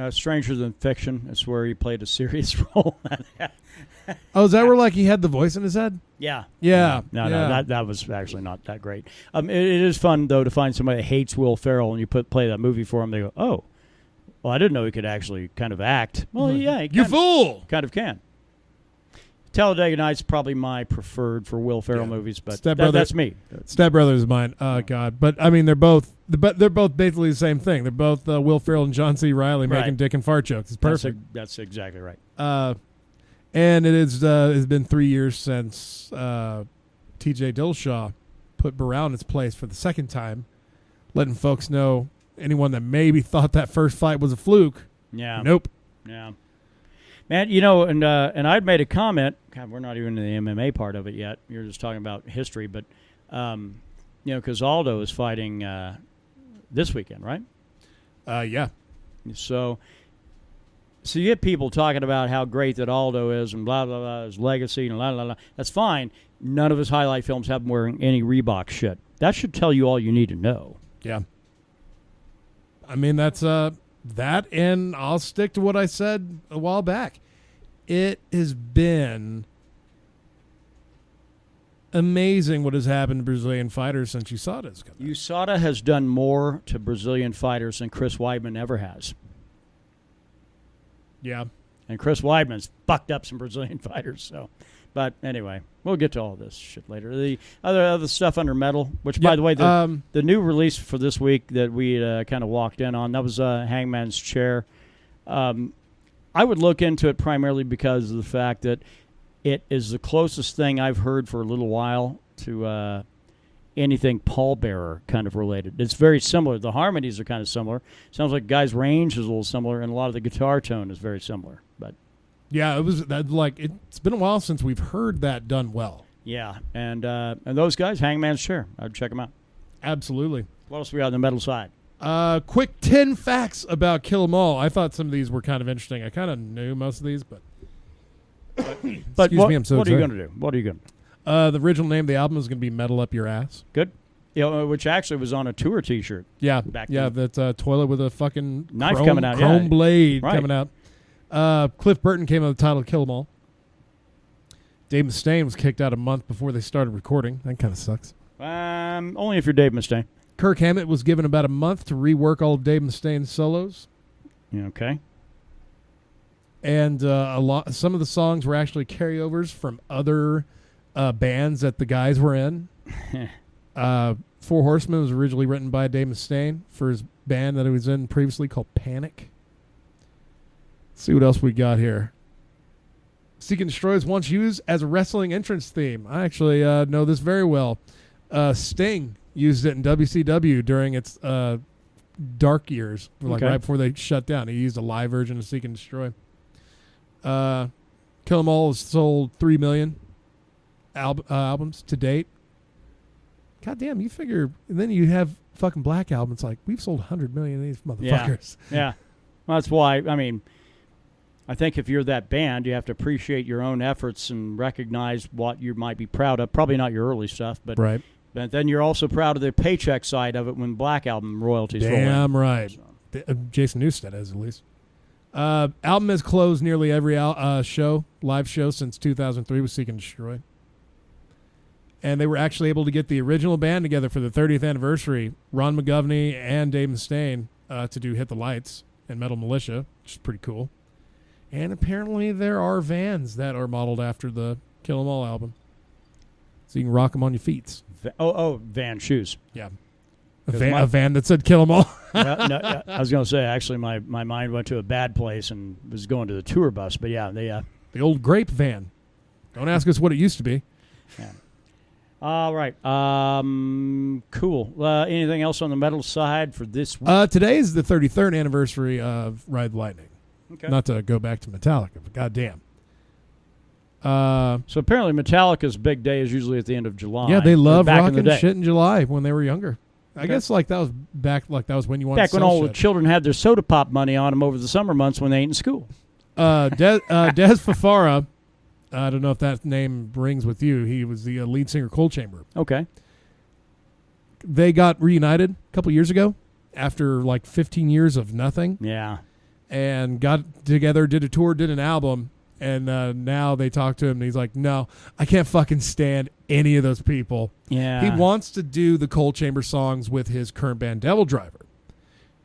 Stranger Than Fiction is where he played a serious role. Oh, is that where like he had the voice in his head? Yeah. Yeah. No, that was actually not that great. It is fun though to find somebody that hates Will Ferrell and you play that movie for him. They go, oh, well, I didn't know he could actually kind of act. Well, yeah, he you fool! Kind of can. Talladega Nights probably my preferred for Will Ferrell movies, but that's me. Step Brothers is mine. Oh God, but I mean they're both basically the same thing. They're both Will Ferrell and John C. Reilly making dick and fart jokes. It's perfect. That's exactly right. And it's been 3 years since T.J. Dillashaw put Barrow in its place for the second time, letting folks know, anyone that maybe thought that first fight was a fluke. Yeah. Nope. Yeah. Man, and I'd made a comment. God, we're not even in the MMA part of it yet. You're just talking about history, but because Aldo is fighting this weekend, right? Yeah. So you get people talking about how great that Aldo is and blah blah blah, his legacy and blah blah blah. That's fine. None of his highlight films have him wearing any Reebok shit. That should tell you all you need to know. Yeah. I mean, that's that, and I'll stick to what I said a while back. It has been amazing what has happened to Brazilian fighters since USADA's come. USADA has done more to Brazilian fighters than Chris Weidman ever has. Yeah. And Chris Weidman's fucked up some Brazilian fighters. So, but anyway, we'll get to all this shit later. The other stuff under metal, which, by the way, the new release for this week that we kind of walked in on, that was Hangman's Chair. I would look into it primarily because of the fact that it is the closest thing I've heard for a little while to anything pallbearer kind of related. It's very similar. The harmonies are kind of similar. Sounds like Guy's range is a little similar, and a lot of the guitar tone is very similar. But yeah, it's been a while since we've heard that done well. Yeah, and those guys, Hangman's Chair, I'd check them out. Absolutely. What else we got on the metal side? Quick 10 facts about Kilomole. I thought some of these were kind of interesting. I kind of knew most of these, but excuse me, I'm so what are you going to do? What are you going to do? The original name of the album is going to be Metal Up Your Ass. Good. Which actually was on a tour T-shirt. Yeah, back then. That's a toilet with a fucking knife coming out. Chrome blade coming out. Cliff Burton came up with the title Kilomole. Dave Mustaine was kicked out a month before they started recording. That kind of sucks. Only if you're Dave Mustaine. Kirk Hammett was given about a month to rework all of Dave Mustaine's solos. Okay. And some of the songs were actually carryovers from other bands that the guys were in. Four Horsemen was originally written by Dave Mustaine for his band that he was in previously called Panic. Let's see what else we got here. Seek and Destroy was once used as a wrestling entrance theme. I actually know this very well. Sting used it in WCW during its dark years, right before they shut down. He used a live version of Seek and Destroy. Kilomole has sold 3 million albums to date. God damn, you figure, and then you have fucking Black Album. It's like, we've sold 100 million of these motherfuckers. Yeah. Well, that's why, I mean, I think if you're that band, you have to appreciate your own efforts and recognize what you might be proud of. Probably not your early stuff, but right. But then you're also proud of the paycheck side of it when Black Album royalties roll in. Damn right. So. Jason Newsted is, at least. Album has closed nearly every live show since 2003 with Seek and Destroy. And they were actually able to get the original band together for the 30th anniversary, Ron McGovney and Dave Mustaine, to do Hit the Lights and Metal Militia, which is pretty cool. And apparently there are vans that are modeled after the Kill 'Em All album. So you can rock them on your feet. Van shoes. Yeah. A van that said Kill 'Em All. I was going to say, actually, my mind went to a bad place and was going to the tour bus. But, yeah, the old grape van. Don't ask us what it used to be. Yeah. All right. Cool. Anything else on the metal side for this week? Today is the 33rd anniversary of Ride the Lightning. Okay. Not to go back to Metallica, but goddamn. So apparently Metallica's big day is usually at the end of July. Yeah, they love rocking shit in July when they were younger. I guess that was when you wanted to sell when all shit. the children had their soda pop money on them over the summer months when they ain't in school. Des Fafara, I don't know if that name rings with you. He was the lead singer of Cold Chamber. Okay. They got reunited a couple years ago after 15 years of nothing. Yeah. And got together, did a tour, did an album, and now they talk to him, and he's like, no, I can't fucking stand any of those people. Yeah. He wants to do the Cold Chamber songs with his current band, Devil Driver,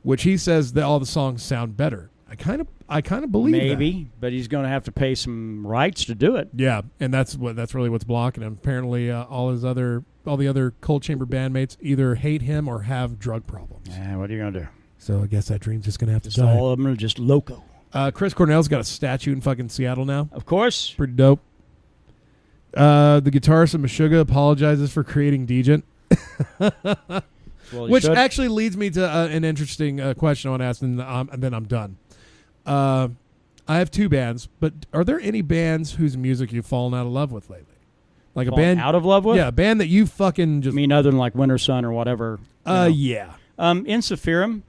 which he says that all the songs sound better. I kind of believe maybe, but he's going to have to pay some rights to do it. Yeah, and that's really what's blocking him. Apparently, all the other Cold Chamber bandmates either hate him or have drug problems. Yeah, what are you going to do? So I guess that dream's just going to have to die. All of them are just loco. Chris Cornell's got a statue in fucking Seattle now. Of course. Pretty dope. The guitarist of Meshuggah apologizes for creating Degent. Which actually leads me to an interesting question I want to ask, and then I'm done. I have two bands, but are there any bands whose music you've fallen out of love with lately? Like a band out of love with? Yeah, a band that you fucking just... I mean, other than like Winter Sun or whatever. Yeah. Insufferum.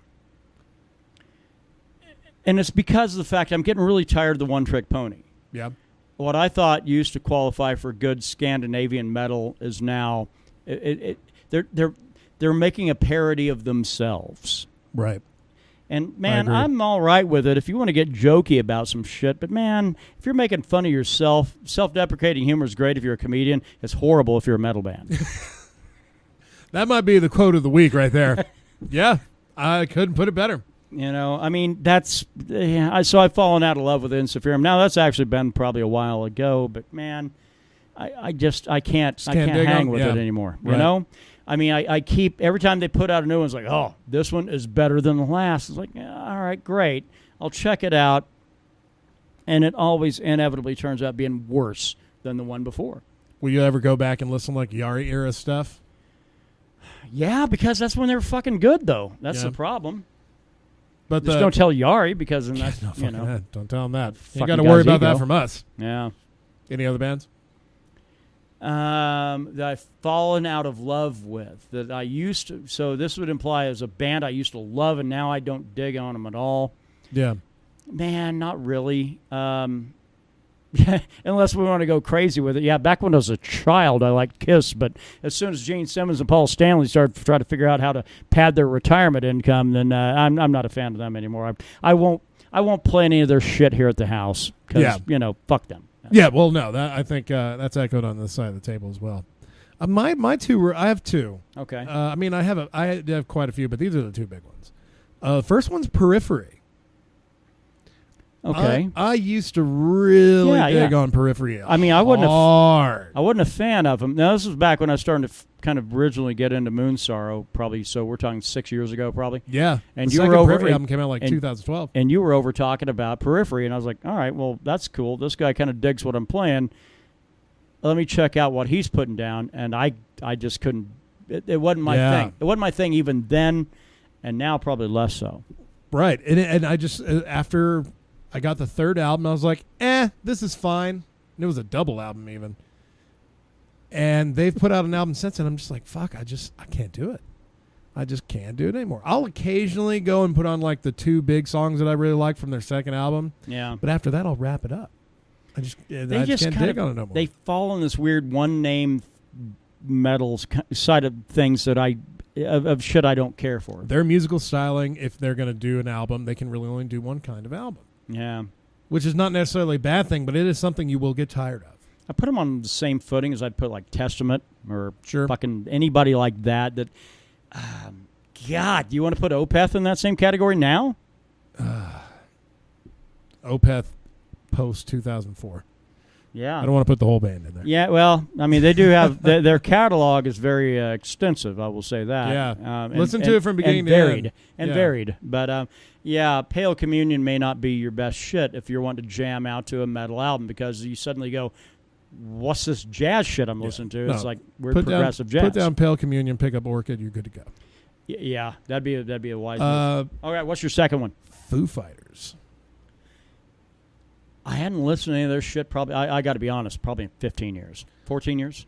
And it's because of the fact I'm getting really tired of the one-trick pony. Yeah. What I thought used to qualify for good Scandinavian metal is now... They're making a parody of themselves. Right. And, man, I'm all right with it if you want to get jokey about some shit. But, man, if you're making fun of yourself, self-deprecating humor is great if you're a comedian. It's horrible if you're a metal band. That might be the quote of the week right there. Yeah, I couldn't put it better. You know, I mean, that's... so I've fallen out of love with Insufferum. Now, that's actually been probably a while ago. But, man, I can't hang with it anymore. You know? I mean, I keep, every time they put out a new one, it's like, oh, this one is better than the last. It's like, all right, great. I'll check it out. And it always inevitably turns out being worse than the one before. Will you ever go back and listen to like Yari era stuff? Yeah, because that's when they were fucking good, though. That's the problem. But just don't tell Yari because then that's, don't tell him that. You got to worry about that from us. Yeah. Any other bands? That I've fallen out of love with, that I used to, so this would imply as a band I used to love and now I don't dig on them at all. Yeah. Man, not really. Unless we want to go crazy with it. Yeah, back when I was a child, I liked Kiss, but as soon as Gene Simmons and Paul Stanley started to try to figure out how to pad their retirement income, then I'm not a fan of them anymore. I won't play any of their shit here at the house because, fuck them. Yeah, well, no, I think that's echoed on this side of the table as well. My two were, I have two. Okay. I mean, I have quite a few, but these are the two big ones. First one's Periphery. Okay. I used to really dig on Periphery. I mean, I wasn't a fan of them. Now, this was back when I was starting to kind of originally get into Moon Sorrow, probably. So we're talking 6 years ago, probably. Yeah. And the you were over. Periphery album came out like 2012. And you were over talking about Periphery, and I was like, all right, well, that's cool. This guy kind of digs what I'm playing. Let me check out what he's putting down. And I just couldn't. It wasn't my thing. It wasn't my thing even then, and now probably less so. Right. And I just after I got the third album, I was like, this is fine. And it was a double album even. And they've put out an album since, and I'm just like, fuck, I can't do it. I just can't do it anymore. I'll occasionally go and put on like the two big songs that I really like from their second album. Yeah. But after that, I'll wrap it up. I just can't dig on it no more. They fall in this weird one-name metal side of things that of shit I don't care for. Their musical styling, if they're going to do an album, they can really only do one kind of album. Yeah. Which is not necessarily a bad thing, but it is something you will get tired of. I put them on the same footing as I'd put like Testament or fucking anybody like that. God, do you want to put Opeth in that same category now? Opeth post 2004. Yeah. I don't want to put the whole band in there. Yeah, well, I mean, they do have their catalog is very extensive. I will say that. Yeah. Listen to it from beginning to end. Varied. But Pale Communion may not be your best shit if you're wanting to jam out to a metal album because you suddenly go, what's this jazz shit I'm listening to? It's like weird progressive jazz. Put down Pale Communion, pick up Orchid, you're good to go. Yeah, that'd be a wise move. All right, what's your second one? Foo Fighters. I hadn't listened to any of their shit probably, I got to be honest, probably in 15 years. 14 years?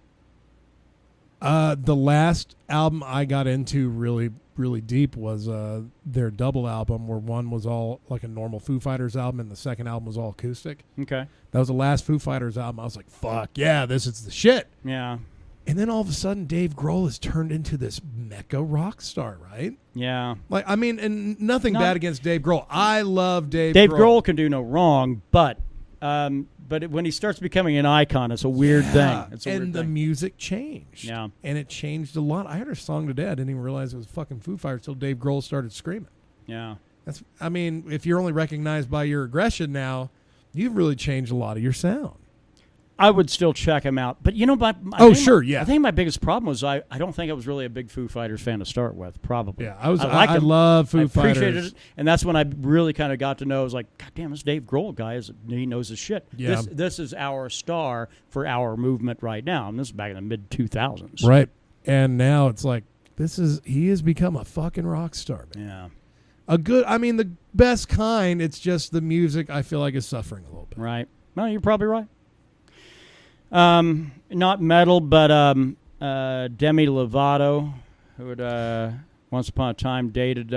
The last album I got into really, really deep was their double album where one was all like a normal Foo Fighters album and the second album was all acoustic. Okay. That was the last Foo Fighters album. I was like, fuck, yeah, this is the shit. Yeah. And then all of a sudden, Dave Grohl has turned into this mecha rock star, right? Yeah. Like, I mean, and nothing bad against Dave Grohl. I love Dave Grohl. Dave Grohl can do no wrong, but when he starts becoming an icon, it's a weird thing. And the music changed. Yeah. And it changed a lot. I heard a song today. I didn't even realize it was fucking Foo Fighters until Dave Grohl started screaming. Yeah. I mean, if you're only recognized by your aggression now, you've really changed a lot of your sound. I would still check him out. But, yeah. I think my biggest problem was I don't think I was really a big Foo Fighters fan to start with, probably. Yeah, I love Foo Fighters. I appreciated it, and that's when I really kind of got to know, I was like, God damn, this Dave Grohl guy, he knows his shit. Yeah. This is our star for our movement right now, and this is back in the mid-2000s. Right, and now it's like, he has become a fucking rock star, man. Yeah. The best kind, it's just the music I feel like is suffering a little bit. Right. Well, you're probably right. Not metal, but Demi Lovato, who had once upon a time dated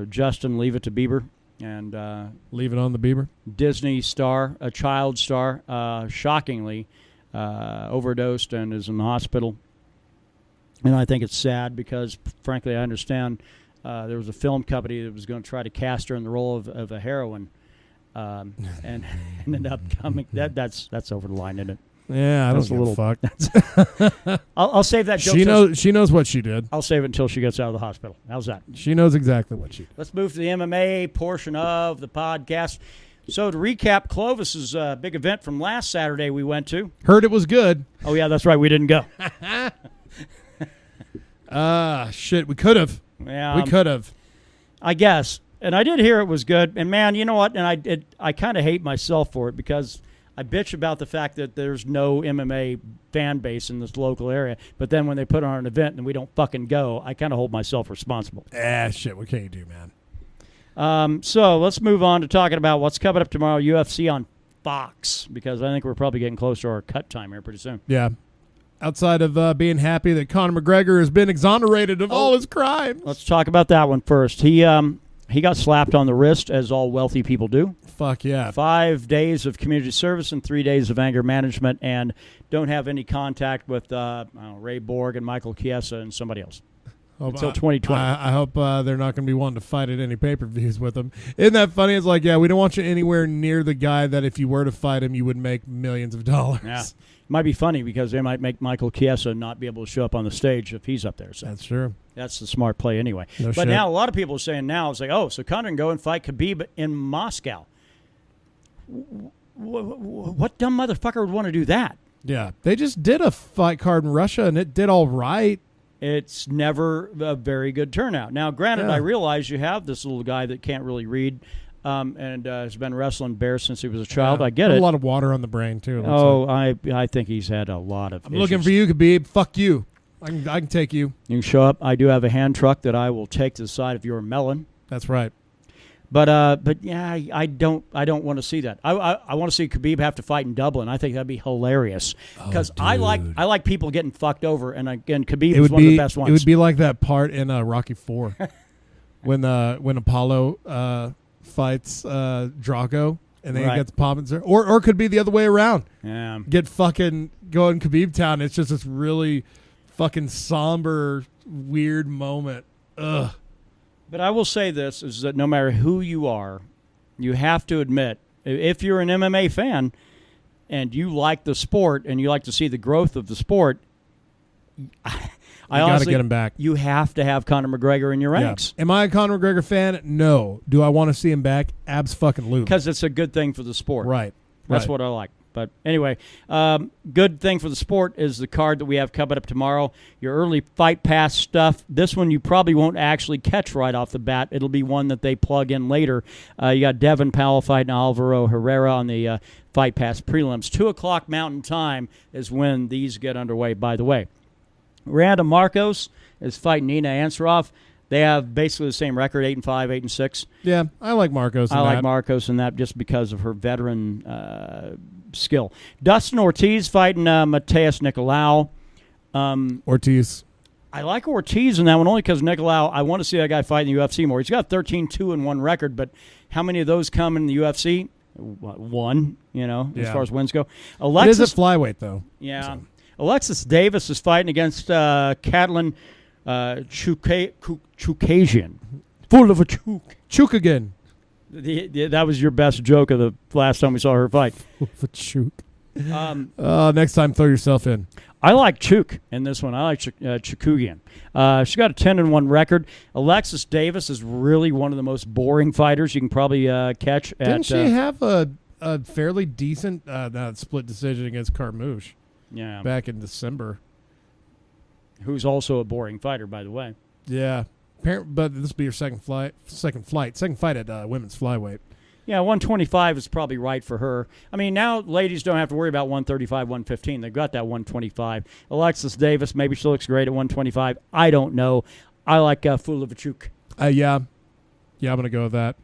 Justin Leave It to Bieber, and Leave It on the Bieber. Disney star, a child star, shockingly overdosed and is in the hospital. And I think it's sad because, frankly, I understand there was a film company that was going to try to cast her in the role of a heroine. And ended up coming. That's over the line, isn't it? Yeah, I don't give a fuck. I'll save that joke. She knows what she did. I'll save it until she gets out of the hospital. How's that? She knows exactly what she did. Let's move to the MMA portion of the podcast. So to recap, Clovis's big event from last Saturday we went to. Heard it was good. Oh yeah, that's right. We didn't go. Shit. We could have. Yeah, we could have. I guess. And I did hear it was good. And, man, you know what? And I kind of hate myself for it because I bitch about the fact that there's no MMA fan base in this local area. But then when they put on an event and we don't fucking go, I kind of hold myself responsible. Shit. What can you do, man? So let's move on to talking about what's coming up tomorrow, UFC on Fox, because I think we're probably getting close to our cut time here pretty soon. Yeah. Outside of being happy that Conor McGregor has been exonerated of all his crimes. Let's talk about that one first. He got slapped on the wrist, as all wealthy people do. Fuck yeah. 5 days of community service and 3 days of anger management, and don't have any contact with Ray Borg and Michael Chiesa and somebody else until 2020. I hope they're not going to be wanting to fight at any pay-per-views with him. Isn't that funny? It's like, yeah, we don't want you anywhere near the guy that if you were to fight him, you would make millions of dollars. Yeah. Might be funny because they might make Michael Chiesa not be able to show up on the stage if he's up there. So that's true. That's the smart play anyway. No but shit. Now a lot of people are saying now, it's like, so Conor can go and fight Khabib in Moscow. What dumb motherfucker would want to do that? Yeah. They just did a fight card in Russia, and it did all right. It's never a very good turnout. Now, granted, I realize you have this little guy that can't really read and has been wrestling bears since he was a child. Yeah. I get it. A lot of water on the brain, too. I think he's had a lot of I'm issues. looking for you, Khabib. Fuck you. I can take you. You can show up. I do have a hand truck that I will take to the side of your melon. That's right. But yeah, I don't want to see that. I want to see Khabib have to fight in Dublin. I think that'd be hilarious because I like people getting fucked over, and again, Khabib is one of the best ones. It would be like that part in Rocky IV when Apollo fights Drago, and then he gets popped, or it could be the other way around. Yeah, get fucking going Khabib town. It's just this really fucking somber, weird moment. Ugh. But I will say this, is that no matter who you are, you have to admit, if you're an MMA fan and you like the sport and you like to see the growth of the sport, I got to get him back. You have to have Conor McGregor in your ranks. Am I a Conor McGregor fan? No. Do I want to see him back? Abs-fucking-lute. Because it's a good thing for the sport. Right. That's what I like. But anyway, good thing for the sport is the card that we have coming up tomorrow. Your early Fight Pass stuff. This one you probably won't actually catch right off the bat. It'll be one that they plug in later. You got Devin Powell fighting Alvaro Herrera on the Fight Pass prelims. 2 o'clock Mountain Time is when these get underway, by the way. Randa Marcos is fighting Nina Ansaroff. They have basically the same record, 8-5, 8-6. Yeah, I like Marcos. I like Marcos in that just because of her veteran skill. Dustin Ortiz fighting Mateus Nicolau. Ortiz. I like Ortiz in that one only because Nicolau, I want to see that guy fight in the UFC more. He's got 13-2-1 record, but how many of those come in the UFC? One, as far as wins go. It is a flyweight, though. Yeah. So. Alexis Davis is fighting against Catalin Chukasian. Full of a chook. Chook again. That was your best joke of the last time we saw her fight. Full of a chook. Next time, throw yourself in. I like Chuk in this one. I like Chukugian. She's got a 10-1 record. Alexis Davis is really one of the most boring fighters you can probably catch. Didn't she have a fairly decent split decision against Carmouche? Yeah, back in December. Who's also a boring fighter, by the way. Yeah, but this will be your second fight at women's flyweight. Yeah, 125 is probably right for her. I mean, now ladies don't have to worry about 135, 115. They've got that 125. Alexis Davis, maybe she looks great at 125. I don't know. I like Fulavachuk. Yeah, I'm going to go with that.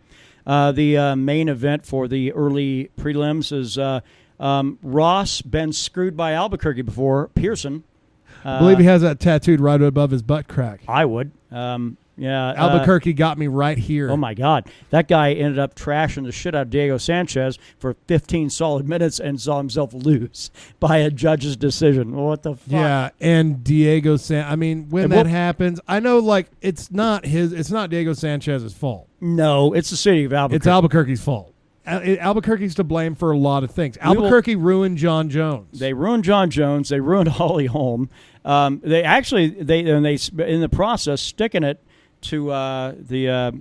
The main event for the early prelims is Ross been screwed by Albuquerque before. Pearson. I believe he has that tattooed right above his butt crack. I would. Yeah, Albuquerque got me right here. Oh, my God. That guy ended up trashing the shit out of Diego Sanchez for 15 solid minutes and saw himself lose by a judge's decision. What the fuck? Yeah, and Diego I mean, when that happens, I know, like, it's not Diego Sanchez's fault. No, it's the city of Albuquerque. It's Albuquerque's fault. Albuquerke's to blame for a lot of things. Albuquerque ruined John Jones. They ruined John Jones. They ruined Holly Holm. They in the process sticking it to the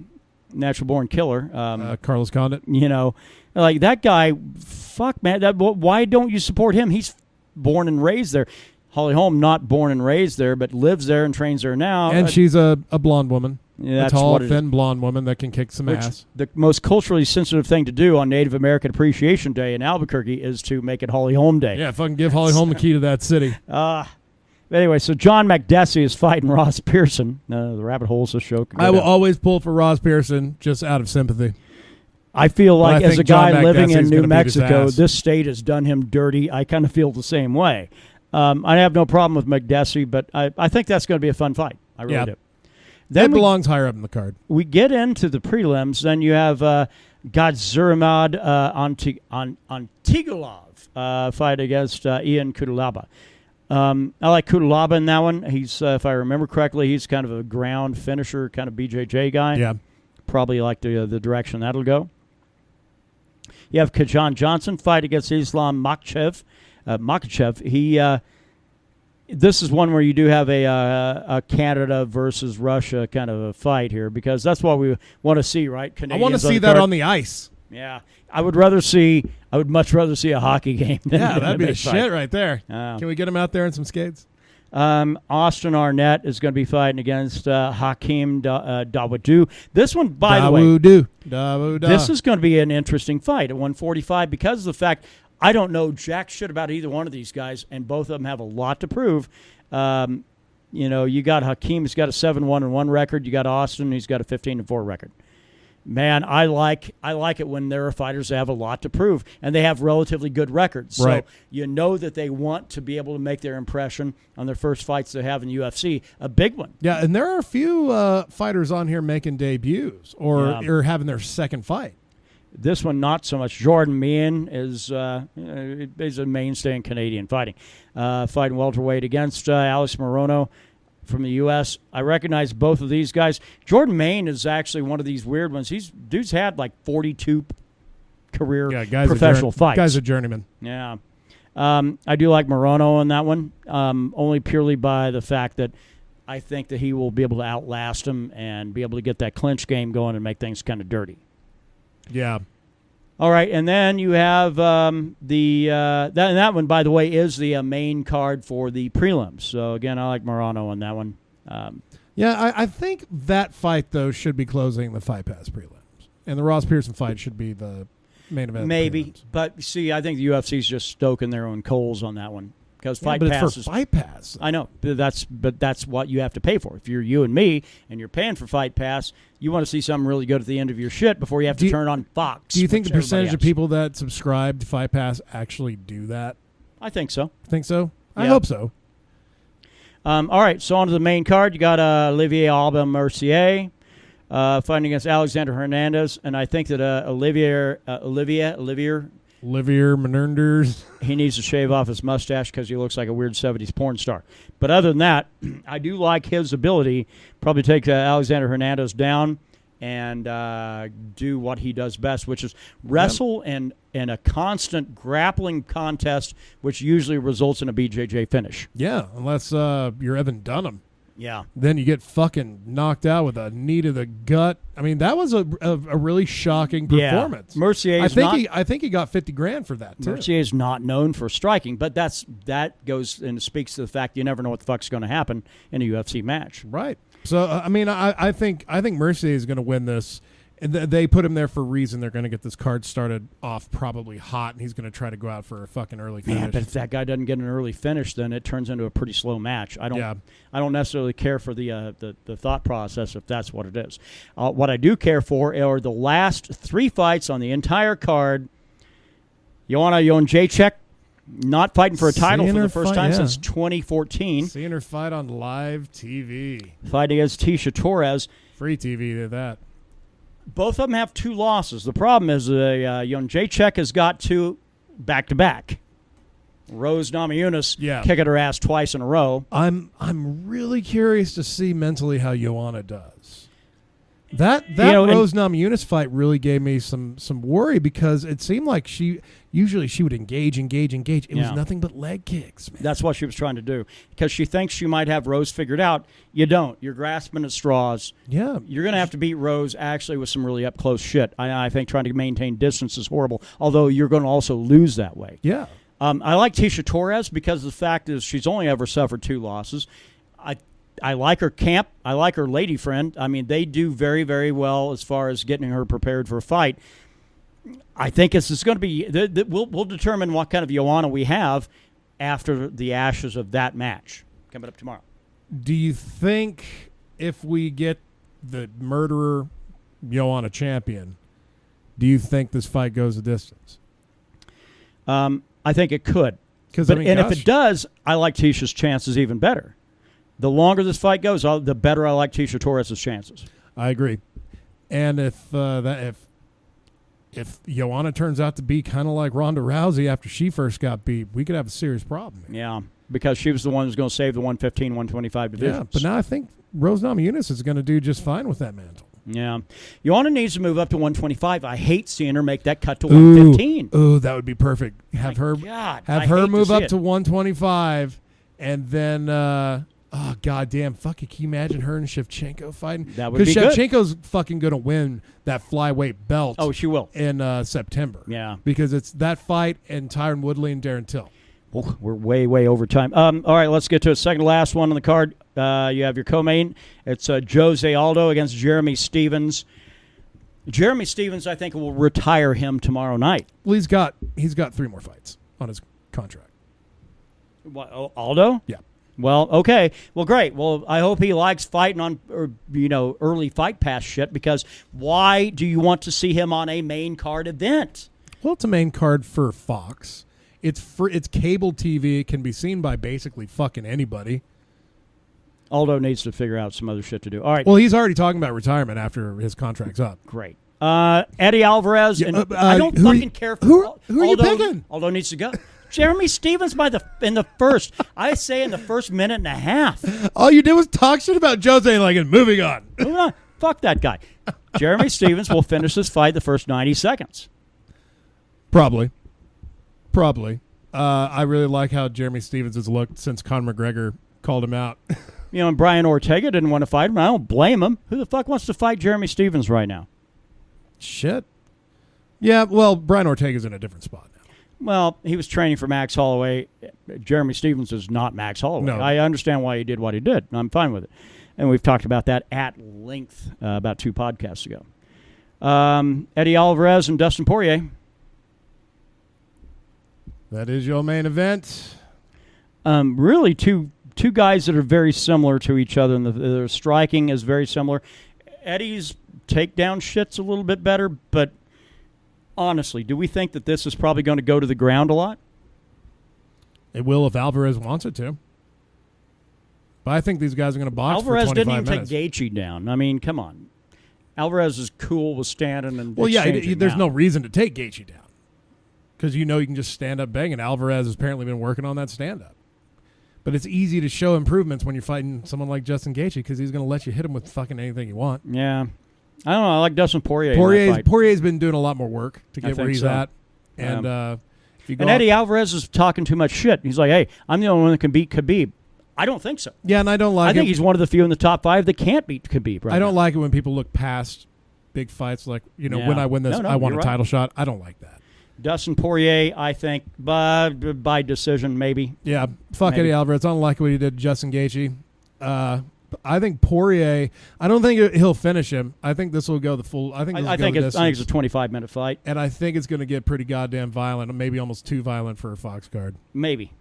natural born killer, Carlos Condit. You know, like that guy. Fuck, man. Why don't you support him? He's born and raised there. Holly Holm, not born and raised there, but lives there and trains there now. And she's a blonde woman. Yeah, a tall, thin, blonde woman that can kick some ass. The most culturally sensitive thing to do on Native American Appreciation Day in Albuquerque is to make it Holly Holm Day. Yeah, fucking give Holly Holm the key to that city. Anyway, so John McDessie is fighting Ross Pearson. The rabbit hole's a show. I will always pull for Ross Pearson just out of sympathy. I feel like as a guy living in New Mexico, this state has done him dirty. I kind of feel the same way. I have no problem with McDessie, but I think that's going to be a fun fight. I really do. Then it belongs higher up in the card. We get into the prelims. Then you have Gadzuramad Antigulov fight against Ian Kudalaba. I like Kudalaba in that one. He's, if I remember correctly, he's kind of a ground finisher, kind of BJJ guy. Yeah. Probably like the direction that'll go. You have Kajan Johnson fight against Islam Makhachev. This is one where you do have a Canada versus Russia kind of a fight here, because that's what we want to see, right? Canadians I want to see that on the ice. Yeah, I would much rather see a hockey game than that'd be the shit right there. Can we get him out there in some skates? Austin Arnett is going to be fighting against Hakeem Dawodu. This one, by the way, this is going to be an interesting fight at 145 because of the fact I don't know jack shit about either one of these guys, and both of them have a lot to prove. You got Hakeem, he's got a 7-1-1 record. You got Austin, he's got a 15-4 record. Man, I like it when there are fighters that have a lot to prove, and they have relatively good records. Right. So you know that they want to be able to make their impression on their first fights they have in UFC, a big one. Yeah, and there are a few fighters on here making debuts or having their second fight. This one, not so much. Jordan Meehan is a mainstay in Canadian fighting. Fighting welterweight against Alex Morono from the U.S. I recognize both of these guys. Jordan Meehan is actually one of these weird ones. Dude's had like 42 career professional fights. Guy's a journeyman. Yeah. I do like Morono on that one, only purely by the fact that I think that he will be able to outlast him and be able to get that clinch game going and make things kind of dirty. Yeah. All right, and then you have that one, by the way, is the main card for the prelims. So, again, I like Morono on that one. I think that fight, though, should be closing the Fight Pass prelims. And the Ross Pearson fight should be the main event. Maybe. But, see, I think the UFC is just stoking their own coals on that one. Because Fight Pass it's for Fight Pass. I know, but that's what you have to pay for. If you're you and me and you're paying for Fight Pass, you want to see something really good at the end of your shit before you have to turn on Fox. Do you think the percentage of people that subscribe to Fight Pass actually do that? I think so. Think so? Yeah. I hope so. All right, so on to the main card. You got Olivier Aubin-Mercier fighting against Alexander Hernandez, and I think that Olivier Menendez. He needs to shave off his mustache because he looks like a weird 70s porn star. But other than that, I do like his ability. Probably take Alexander Hernandez down. and do what he does best, which is wrestle and a constant grappling contest, which usually results in a BJJ finish. Yeah, unless you're Evan Dunham. Yeah. Then you get fucking knocked out with a knee to the gut. I mean, that was a really shocking performance. Yeah. Mercier I think he got $50,000 for that too. Mercier is not known for striking, but that goes and speaks to the fact you never know what the fuck's going to happen in a UFC match. Right. So I mean, I think Mercier is going to win this. And they put him there for a reason. They're going to get this card started off probably hot, and he's going to try to go out for a fucking early finish. Yeah, but if that guy doesn't get an early finish, then it turns into a pretty slow match. I don't necessarily care for the thought process if that's what it is. What I do care for are the last 3 fights on the entire card. Joanna Jędrzejczyk not fighting for a title for the first time since 2014. Seeing her fight on live TV. Fight against Tecia Torres. Free TV to that. Both of them have 2 losses. The problem is Jędrzejczyk has got 2 back-to-back. Rose Namajunas kicking her ass twice in a row. I'm really curious to see mentally how Joanna does. That Rose Namajunas fight really gave me some worry because it seemed like she would engage. It was nothing but leg kicks, man. That's what she was trying to do because she thinks she might have Rose figured out. You don't. You're grasping at straws. Yeah. You're going to have to beat Rose actually with some really up-close shit. I think trying to maintain distance is horrible, although you're going to also lose that way. Yeah. I like Tecia Torres because the fact is she's only ever suffered 2 losses. I like her camp. I like her lady friend. I mean, they do very, very well as far as getting her prepared for a fight. I think it's going to be we'll determine what kind of Joanna we have after the ashes of that match coming up tomorrow. Do you think if we get the murderer Joanna champion, do you think this fight goes the distance? I think it could. If it does, I like Ticia's chances even better. The longer this fight goes, the better I like Tecia Torres' chances. I agree. And if Joanna turns out to be kind of like Ronda Rousey after she first got beat, we could have a serious problem. Yeah, because she was the one who's going to save the 115, 125 divisions. Yeah, but now I think Rose Namajunas is going to do just fine with that mantle. Yeah. Joanna needs to move up to 125. I hate seeing her make that cut to 115. Ooh, that would be perfect. Have her move up to 125, and then oh, goddamn. Fucking, can you imagine her and Shevchenko fighting? That would be good. Because Shevchenko's fucking going to win that flyweight belt. Oh, she will. In September. Yeah. Because it's that fight and Tyron Woodley and Darren Till. Well, we're way, way over time. All right, let's get to a second to last one on the card. You have your co-main. It's Jose Aldo against Jeremy Stephens. Jeremy Stephens, I think, will retire him tomorrow night. Well, he's got 3 more fights on his contract. What, Aldo? Yeah. Well, okay. Well, great. Well, I hope he likes fighting on, early fight pass shit, because why do you want to see him on a main card event? Well, it's a main card for Fox. It's cable TV. It can be seen by basically fucking anybody. Aldo needs to figure out some other shit to do. All right. Well, he's already talking about retirement after his contract's up. Great. Eddie Alvarez. Yeah, and I don't fucking care for who are you picking? Aldo needs to go. Jeremy Stephens in the first. I say in the first minute and a half. All you did was talk shit about Jose like and moving on. Fuck that guy. Jeremy Stephens will finish this fight the first 90 seconds. Probably. I really like how Jeremy Stephens has looked since Conor McGregor called him out. And Brian Ortega didn't want to fight him. I don't blame him. Who the fuck wants to fight Jeremy Stephens right now? Shit. Yeah, well, Brian Ortega's in a different spot now. Well, he was training for Max Holloway. Jeremy Stephens is not Max Holloway. No. I understand why he did what he did. I'm fine with it. And we've talked about that at length about 2 podcasts ago. Eddie Alvarez and Dustin Poirier. That is your main event. Really, two guys that are very similar to each other, and their striking is very similar. Eddie's takedown shit's a little bit better, but honestly, do we think that this is probably going to go to the ground a lot? It will if Alvarez wants it to. But I think these guys are going to box Alvarez for 25 didn't even minutes. take Gaethje down. I mean, come on. Alvarez is cool with standing and well, yeah, there's now. no reason to take Gaethje down because you can just stand up banging. Alvarez has apparently been working on that stand-up. But it's easy to show improvements when you're fighting someone like Justin Gaethje because he's going to let you hit him with fucking anything you want. Yeah. I don't know. I like Dustin Poirier. in that fight. Poirier's been doing a lot more work to get where he's so. at. And if you go And Eddie Alvarez is talking too much shit. He's like, hey, I'm the only one that can beat Khabib. I don't think so. Yeah, and I don't like I think he's one of the few in the top 5 that can't beat Khabib right I don't now. like it when people look past big fights like, Yeah. when I win this, No, I want a you're title shot. I don't like that. Dustin Poirier, I think, by decision, maybe. Yeah, fuck Maybe. Eddie Alvarez. I don't like what he did to Justin Gaethje. I think Poirier, I don't think he'll finish him. I think this will go the full. I think it's a 25-minute fight. And I think it's going to get pretty goddamn violent, maybe almost too violent for a Fox card. Maybe.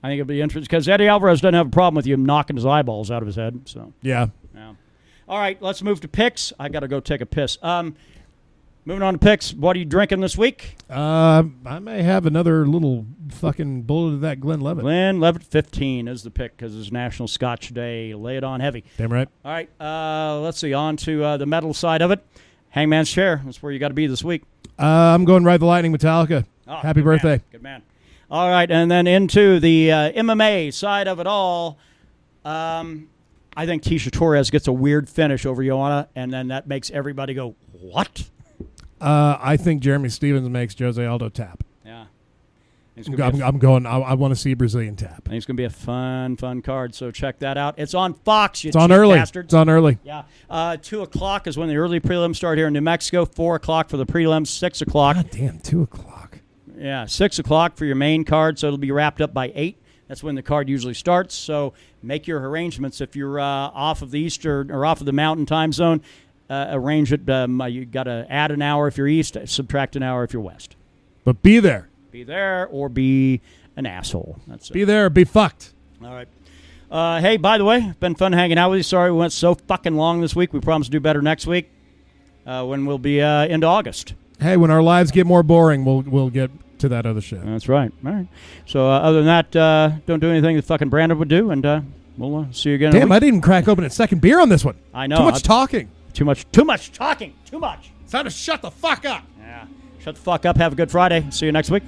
I think it'll be interesting because Eddie Alvarez doesn't have a problem with you knocking his eyeballs out of his head. So Yeah. All right, let's move to picks. I got to go take a piss. Moving on to picks. What are you drinking this week? I may have another little fucking bullet of that Glenlivet. Glenlivet 15 is the pick because it's National Scotch Day. Lay it on heavy. Damn right. All right, let's see. On to the metal side of it. Hangman's Chair. That's where you got to be this week. I'm going Ride the Lightning Metallica. Oh, Happy good birthday. Man. Good man. All right, and then into the MMA side of it all. I think Tisha Torres gets a weird finish over Joanna, and then that makes everybody go, what? I think Jeremy Stevens makes Jose Aldo tap. Yeah. I'm going. I want to see a Brazilian tap. I think it's going to be a fun card, so check that out. It's on Fox, you It's on cheap early. bastards. It's on early. Yeah. 2 o'clock is when the early prelims start here in New Mexico. 4 o'clock for the prelims. 6 o'clock. God damn, 2 o'clock. Yeah, 6 o'clock for your main card, so it'll be wrapped up by 8. That's when the card usually starts, so make your arrangements. If you're off of the Eastern or off of the Mountain time zone, arrange it. You got to add an hour if you're East, subtract an hour if you're West. But be there. Be there or be an asshole. That's it. Be there or be fucked. All right. Hey, by the way, been fun hanging out with you. Sorry we went so fucking long this week. We promise to do better next week when we'll be into August. Hey, when our lives get more boring, we'll get to that other shit. That's right. All right. So other than that, don't do anything that fucking Brandon would do, and we'll see you again. Damn, I didn't even crack open a second beer on this one. I know. Too much talking. Too much talking. Too much. It's time to shut the fuck up. Yeah. Shut the fuck up. Have a good Friday. See you next week.